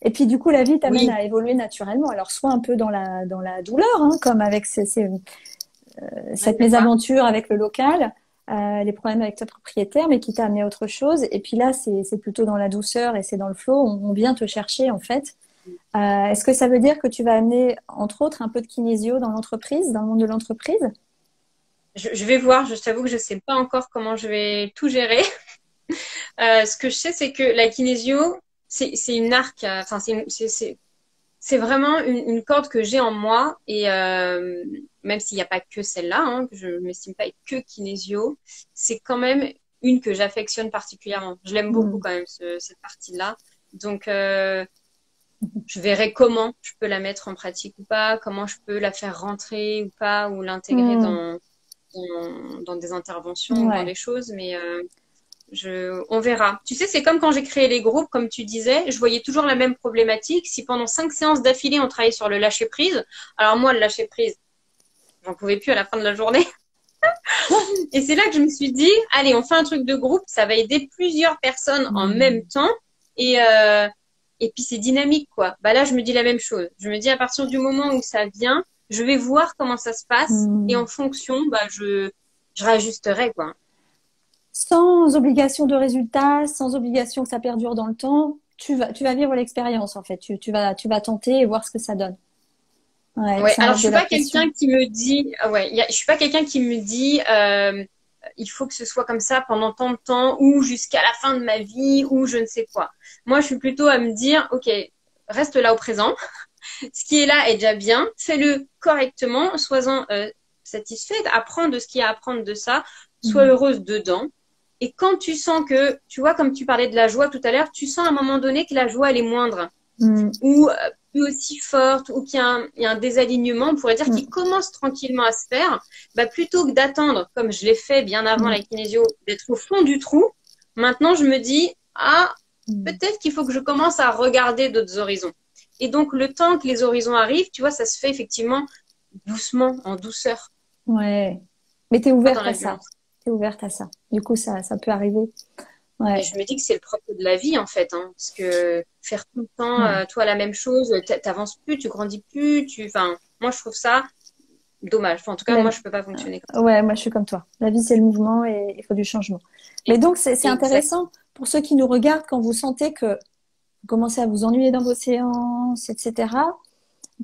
Et puis, du coup, la vie t'amène à évoluer naturellement. Alors, soit un peu dans la douleur, comme avec cette mésaventure avec le local, les problèmes avec ta propriétaire, mais qui t'a amené à autre chose. Et puis là, c'est plutôt dans la douceur et c'est dans le flow. On vient te chercher, en fait. Est-ce que ça veut dire que tu vas amener, entre autres, un peu de kinésio dans l'entreprise, dans le monde de l'entreprise?
Je vais voir, je t'avoue que je sais pas encore comment je vais tout gérer. Ce que je sais, c'est que la kinésio, c'est une arc, enfin, c'est vraiment une corde que j'ai en moi. Et même s'il n'y a pas que celle-là, hein, que je ne m'estime pas être que kinésio, c'est quand même une que j'affectionne particulièrement. Je l'aime beaucoup quand même, cette partie-là. Donc, je verrai comment je peux la mettre en pratique ou pas, comment je peux la faire rentrer ou pas, ou l'intégrer dans des interventions ou dans des choses, mais on verra. Tu sais, c'est comme quand j'ai créé les groupes, comme tu disais, je voyais toujours la même problématique. Si pendant 5 séances d'affilée, on travaillait sur le lâcher-prise, alors moi, le lâcher-prise, j'en pouvais plus à la fin de la journée. Et c'est là que je me suis dit, allez, on fait un truc de groupe, ça va aider plusieurs personnes en même temps. Et puis c'est dynamique, quoi. Bah là, je me dis la même chose. Je me dis, à partir du moment où ça vient, je vais voir comment ça se passe. Et en fonction, bah, je réajusterai, quoi.
Sans obligation de résultat, sans obligation que ça perdure dans le temps, tu vas vivre l'expérience, en fait. Tu vas tenter et voir ce que ça donne.
Ouais, alors je suis pas quelqu'un qui me dit, je suis pas quelqu'un qui me dit, il faut que ce soit comme ça pendant tant de temps ou jusqu'à la fin de ma vie ou je ne sais quoi. Moi, je suis plutôt à me dire, ok, reste là au présent. Ce qui est là est déjà bien. Fais-le correctement. Sois-en satisfaite. Apprends de ce qu'il y a à apprendre de ça. Sois heureuse dedans. Et quand tu sens que, tu vois, comme tu parlais de la joie tout à l'heure, tu sens à un moment donné que la joie, elle est moindre. Ou plus aussi forte, ou qu'il y a un désalignement, on pourrait dire, qui commence tranquillement à se faire, bah, plutôt que d'attendre, comme je l'ai fait bien avant la kinésio, d'être au fond du trou, maintenant je me dis, peut-être qu'il faut que je commence à regarder d'autres horizons. Et donc, le temps que les horizons arrivent, tu vois, ça se fait effectivement doucement, en douceur.
Ouais. Mais t'es ouverte à ça. T'es ouverte à ça. Du coup, ça peut arriver. Ouais.
Et je me dis que c'est le propre de la vie, en fait, hein, parce que faire tout le temps, toi, la même chose, t'avances plus, tu grandis plus, enfin, moi, je trouve ça dommage. Enfin, en tout cas, moi, je peux pas fonctionner comme ça.
Ouais, moi, je suis comme toi. La vie, c'est le mouvement et il faut du changement. Mais donc, c'est intéressant pour ceux qui nous regardent quand vous sentez que vous commencez à vous ennuyer dans vos séances, etc.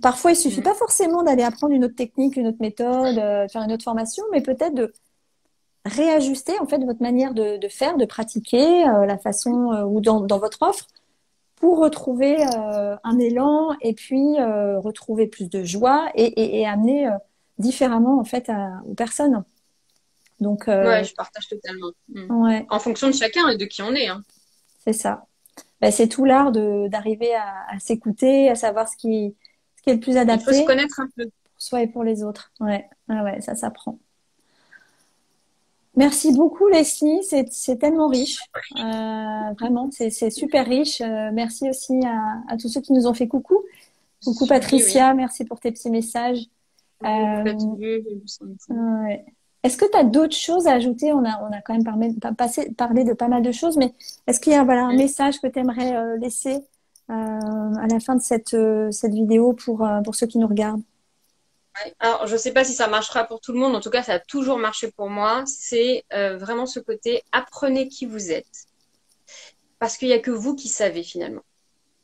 Parfois, il suffit pas forcément d'aller apprendre une autre technique, une autre méthode, faire une autre formation, mais peut-être de réajuster en fait votre manière de faire, de pratiquer, la façon ou dans votre offre pour retrouver un élan et puis retrouver plus de joie et amener différemment en fait aux personnes. Donc
ouais, je partage totalement.
Ouais.
En fonction de chacun et de qui on est. Hein.
C'est ça. Ben, c'est tout l'art d'arriver à s'écouter, à savoir ce qui est le plus adapté.
Il faut se connaître un peu.
Pour soi et pour les autres. Ouais, ça s'apprend. Merci beaucoup Leslie, c'est tellement riche, vraiment, c'est super riche. Merci aussi à tous ceux qui nous ont fait coucou. Coucou Patricia, merci pour tes petits messages. Ouais. Est-ce que tu as d'autres choses à ajouter? On a quand même parlé de pas mal de choses, mais est-ce qu'il y a un message que tu aimerais laisser à la fin de cette vidéo pour ceux qui nous regardent?
Alors, je ne sais pas si ça marchera pour tout le monde. En tout cas, ça a toujours marché pour moi. C'est vraiment ce côté, apprenez qui vous êtes. Parce qu'il n'y a que vous qui savez finalement.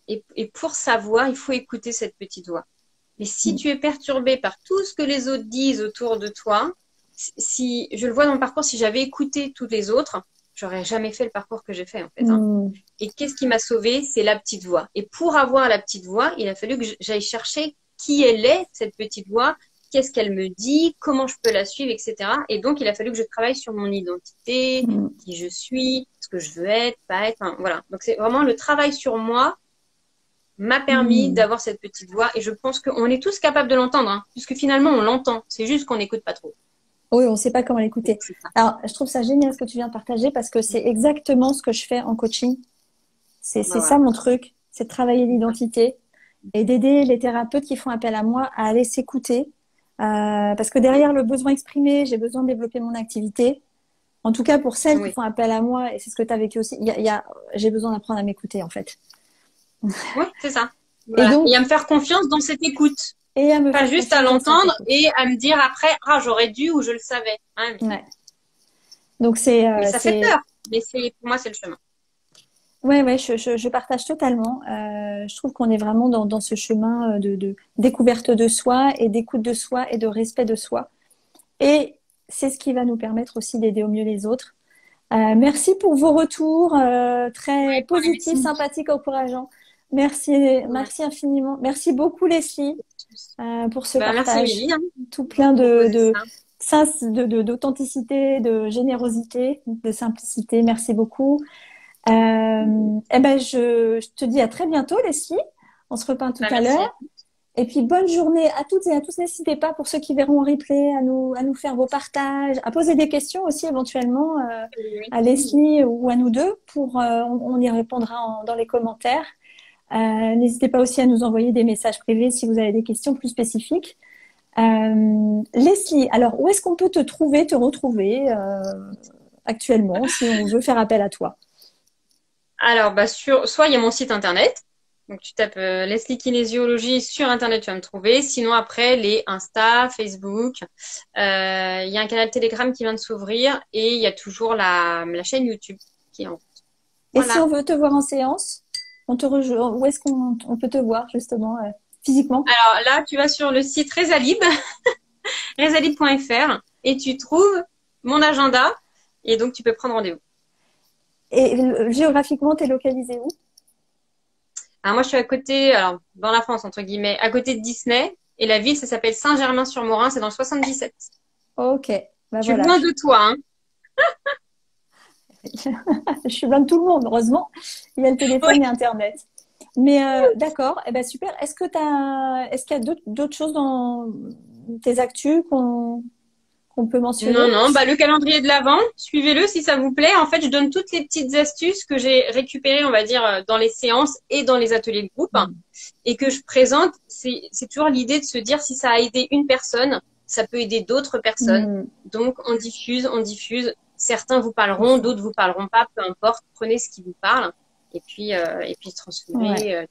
Et pour savoir, il faut écouter cette petite voix. Mais si tu es perturbé par tout ce que les autres disent autour de toi, si je le vois dans le parcours, si j'avais écouté tous les autres, j'aurais jamais fait le parcours que j'ai fait en fait. Hein. Et qu'est-ce qui m'a sauvée? C'est la petite voix. Et pour avoir la petite voix, il a fallu que j'aille chercher qui elle est, cette petite voix, qu'est-ce qu'elle me dit, comment je peux la suivre, etc. Et donc, il a fallu que je travaille sur mon identité, qui je suis, ce que je veux être, pas être. Enfin, voilà. Donc, c'est vraiment le travail sur moi m'a permis d'avoir cette petite voix. Et je pense qu'on est tous capables de l'entendre, hein, puisque finalement, on l'entend. C'est juste qu'on n'écoute pas trop.
Oui, on ne sait pas comment l'écouter. Alors, je trouve ça génial ce que tu viens de partager parce que c'est exactement ce que je fais en coaching. C'est ça mon truc, c'est de travailler l'identité et d'aider les thérapeutes qui font appel à moi à aller s'écouter. Parce que derrière le besoin exprimé, j'ai besoin de développer mon activité. En tout cas, pour celles qui font appel à moi, et c'est ce que tu as vécu aussi, j'ai besoin d'apprendre à m'écouter, en fait.
Oui, c'est ça. Voilà. Et à me faire confiance dans cette écoute.
Et à me
pas juste à l'entendre et à me dire après, j'aurais dû ou je le savais. Hein.
Ouais. Donc
Mais ça fait peur. Mais pour moi, c'est le chemin.
Ouais, je partage totalement. Je trouve qu'on est vraiment dans ce chemin de découverte de soi et d'écoute de soi et de respect de soi. Et c'est ce qui va nous permettre aussi d'aider au mieux les autres. Merci pour vos retours très positifs, sympathiques, encourageants. Merci infiniment. Merci beaucoup Leslie pour ce partage.
Merci Amélie, hein,
tout plein d'authenticité, de générosité, de simplicité. Merci beaucoup. Je te dis à très bientôt Leslie. On se reparle tout à l'heure. Et puis, bonne journée à toutes et à tous. N'hésitez pas, pour ceux qui verront en replay, à nous faire vos partages, à poser des questions aussi éventuellement à Leslie ou à nous deux. On y répondra dans les commentaires. N'hésitez pas aussi à nous envoyer des messages privés si vous avez des questions plus spécifiques. Leslie, alors, où est-ce qu'on peut te retrouver actuellement si on veut faire appel à toi?
Alors, soit il y a mon site internet. Donc, tu tapes Leslie Kinésiologie sur Internet, tu vas me trouver. Sinon, après, les Insta, Facebook. Il y a un canal Telegram qui vient de s'ouvrir et il y a toujours la chaîne YouTube qui est en route.
Et si on veut te voir en séance, où est-ce qu'on peut te voir justement physiquement?
Alors là, tu vas sur le site Rezalib, rezalib.fr et tu trouves mon agenda et donc tu peux prendre rendez-vous.
Et géographiquement, tu es localisé où?
Alors moi, je suis à côté, dans la France, entre guillemets, à côté de Disney. Et la ville, ça s'appelle Saint-Germain-sur-Morin, c'est dans le 77.
Ok.
Je suis loin de toi, hein.
Je suis loin de tout le monde, heureusement. Il y a le téléphone et Internet. Mais d'accord, super. Est-ce qu'il y a d'autres choses dans tes actus qu'on peut mentionner?
Non, le calendrier de l'Avent, suivez-le si ça vous plaît. En fait, je donne toutes les petites astuces que j'ai récupérées, on va dire, dans les séances et dans les ateliers de groupe et que je présente. C'est toujours l'idée de se dire si ça a aidé une personne, ça peut aider d'autres personnes. Donc, on diffuse. Certains vous parleront, d'autres vous parleront pas, peu importe. Prenez ce qui vous parle et puis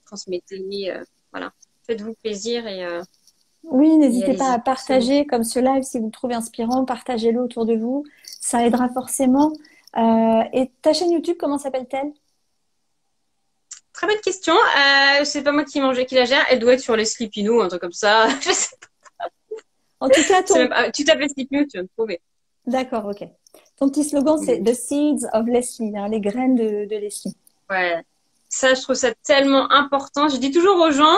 transmettez, voilà. Faites-vous plaisir
Oui, n'hésitez pas à partager comme ce live si vous le trouvez inspirant, partagez-le autour de vous, ça aidera forcément. Et ta chaîne YouTube, comment s'appelle-t-elle?
Très bonne question. C'est pas moi qui la gère. Elle doit être sur Leslie Pinault, un truc comme ça. Je sais pas.
En tout cas,
tu tapes Leslie Pinault, tu vas me trouver.
D'accord, ok. Ton petit slogan, c'est The Seeds of Leslie, hein, les graines de Leslie.
Ouais. Ça, je trouve ça tellement important. Je dis toujours aux gens,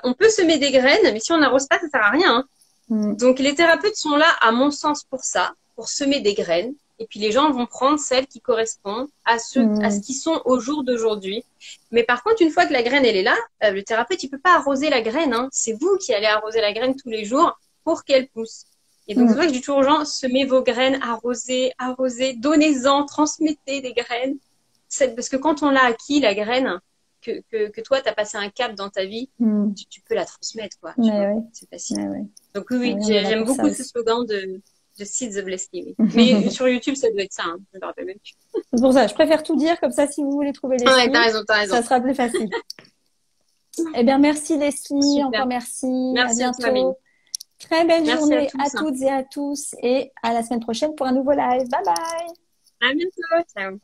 on peut semer des graines, mais si on n'arrose pas, ça sert à rien. Hein. Donc, les thérapeutes sont là, à mon sens, pour ça, pour semer des graines. Et puis, les gens vont prendre celles qui correspondent à ce qu'ils sont au jour d'aujourd'hui. Mais par contre, une fois que la graine, elle est là, le thérapeute, il peut pas arroser la graine. Hein. C'est vous qui allez arroser la graine tous les jours pour qu'elle pousse. Et donc, c'est vrai que je dis toujours aux gens, semez vos graines, arrosez, donnez-en, transmettez des graines. Parce que quand on l'a acquis, la graine, que toi, tu as passé un cap dans ta vie, tu peux la transmettre, quoi. C'est facile. Donc oui, j'aime beaucoup ce slogan de Seeds of Leslie. Mais sur YouTube, ça doit être ça. Hein. Je me rappelle même plus.
C'est pour ça, je préfère tout dire, comme ça, si vous voulez trouver Leslie,
ouais, t'as raison.
Ça sera plus facile. Eh bien, merci Leslie,
Super.
encore merci.
Merci
à bientôt. Très belle journée à
tous,
toutes et à tous et à la semaine prochaine pour un nouveau live. Bye bye.
À bientôt. Ciao.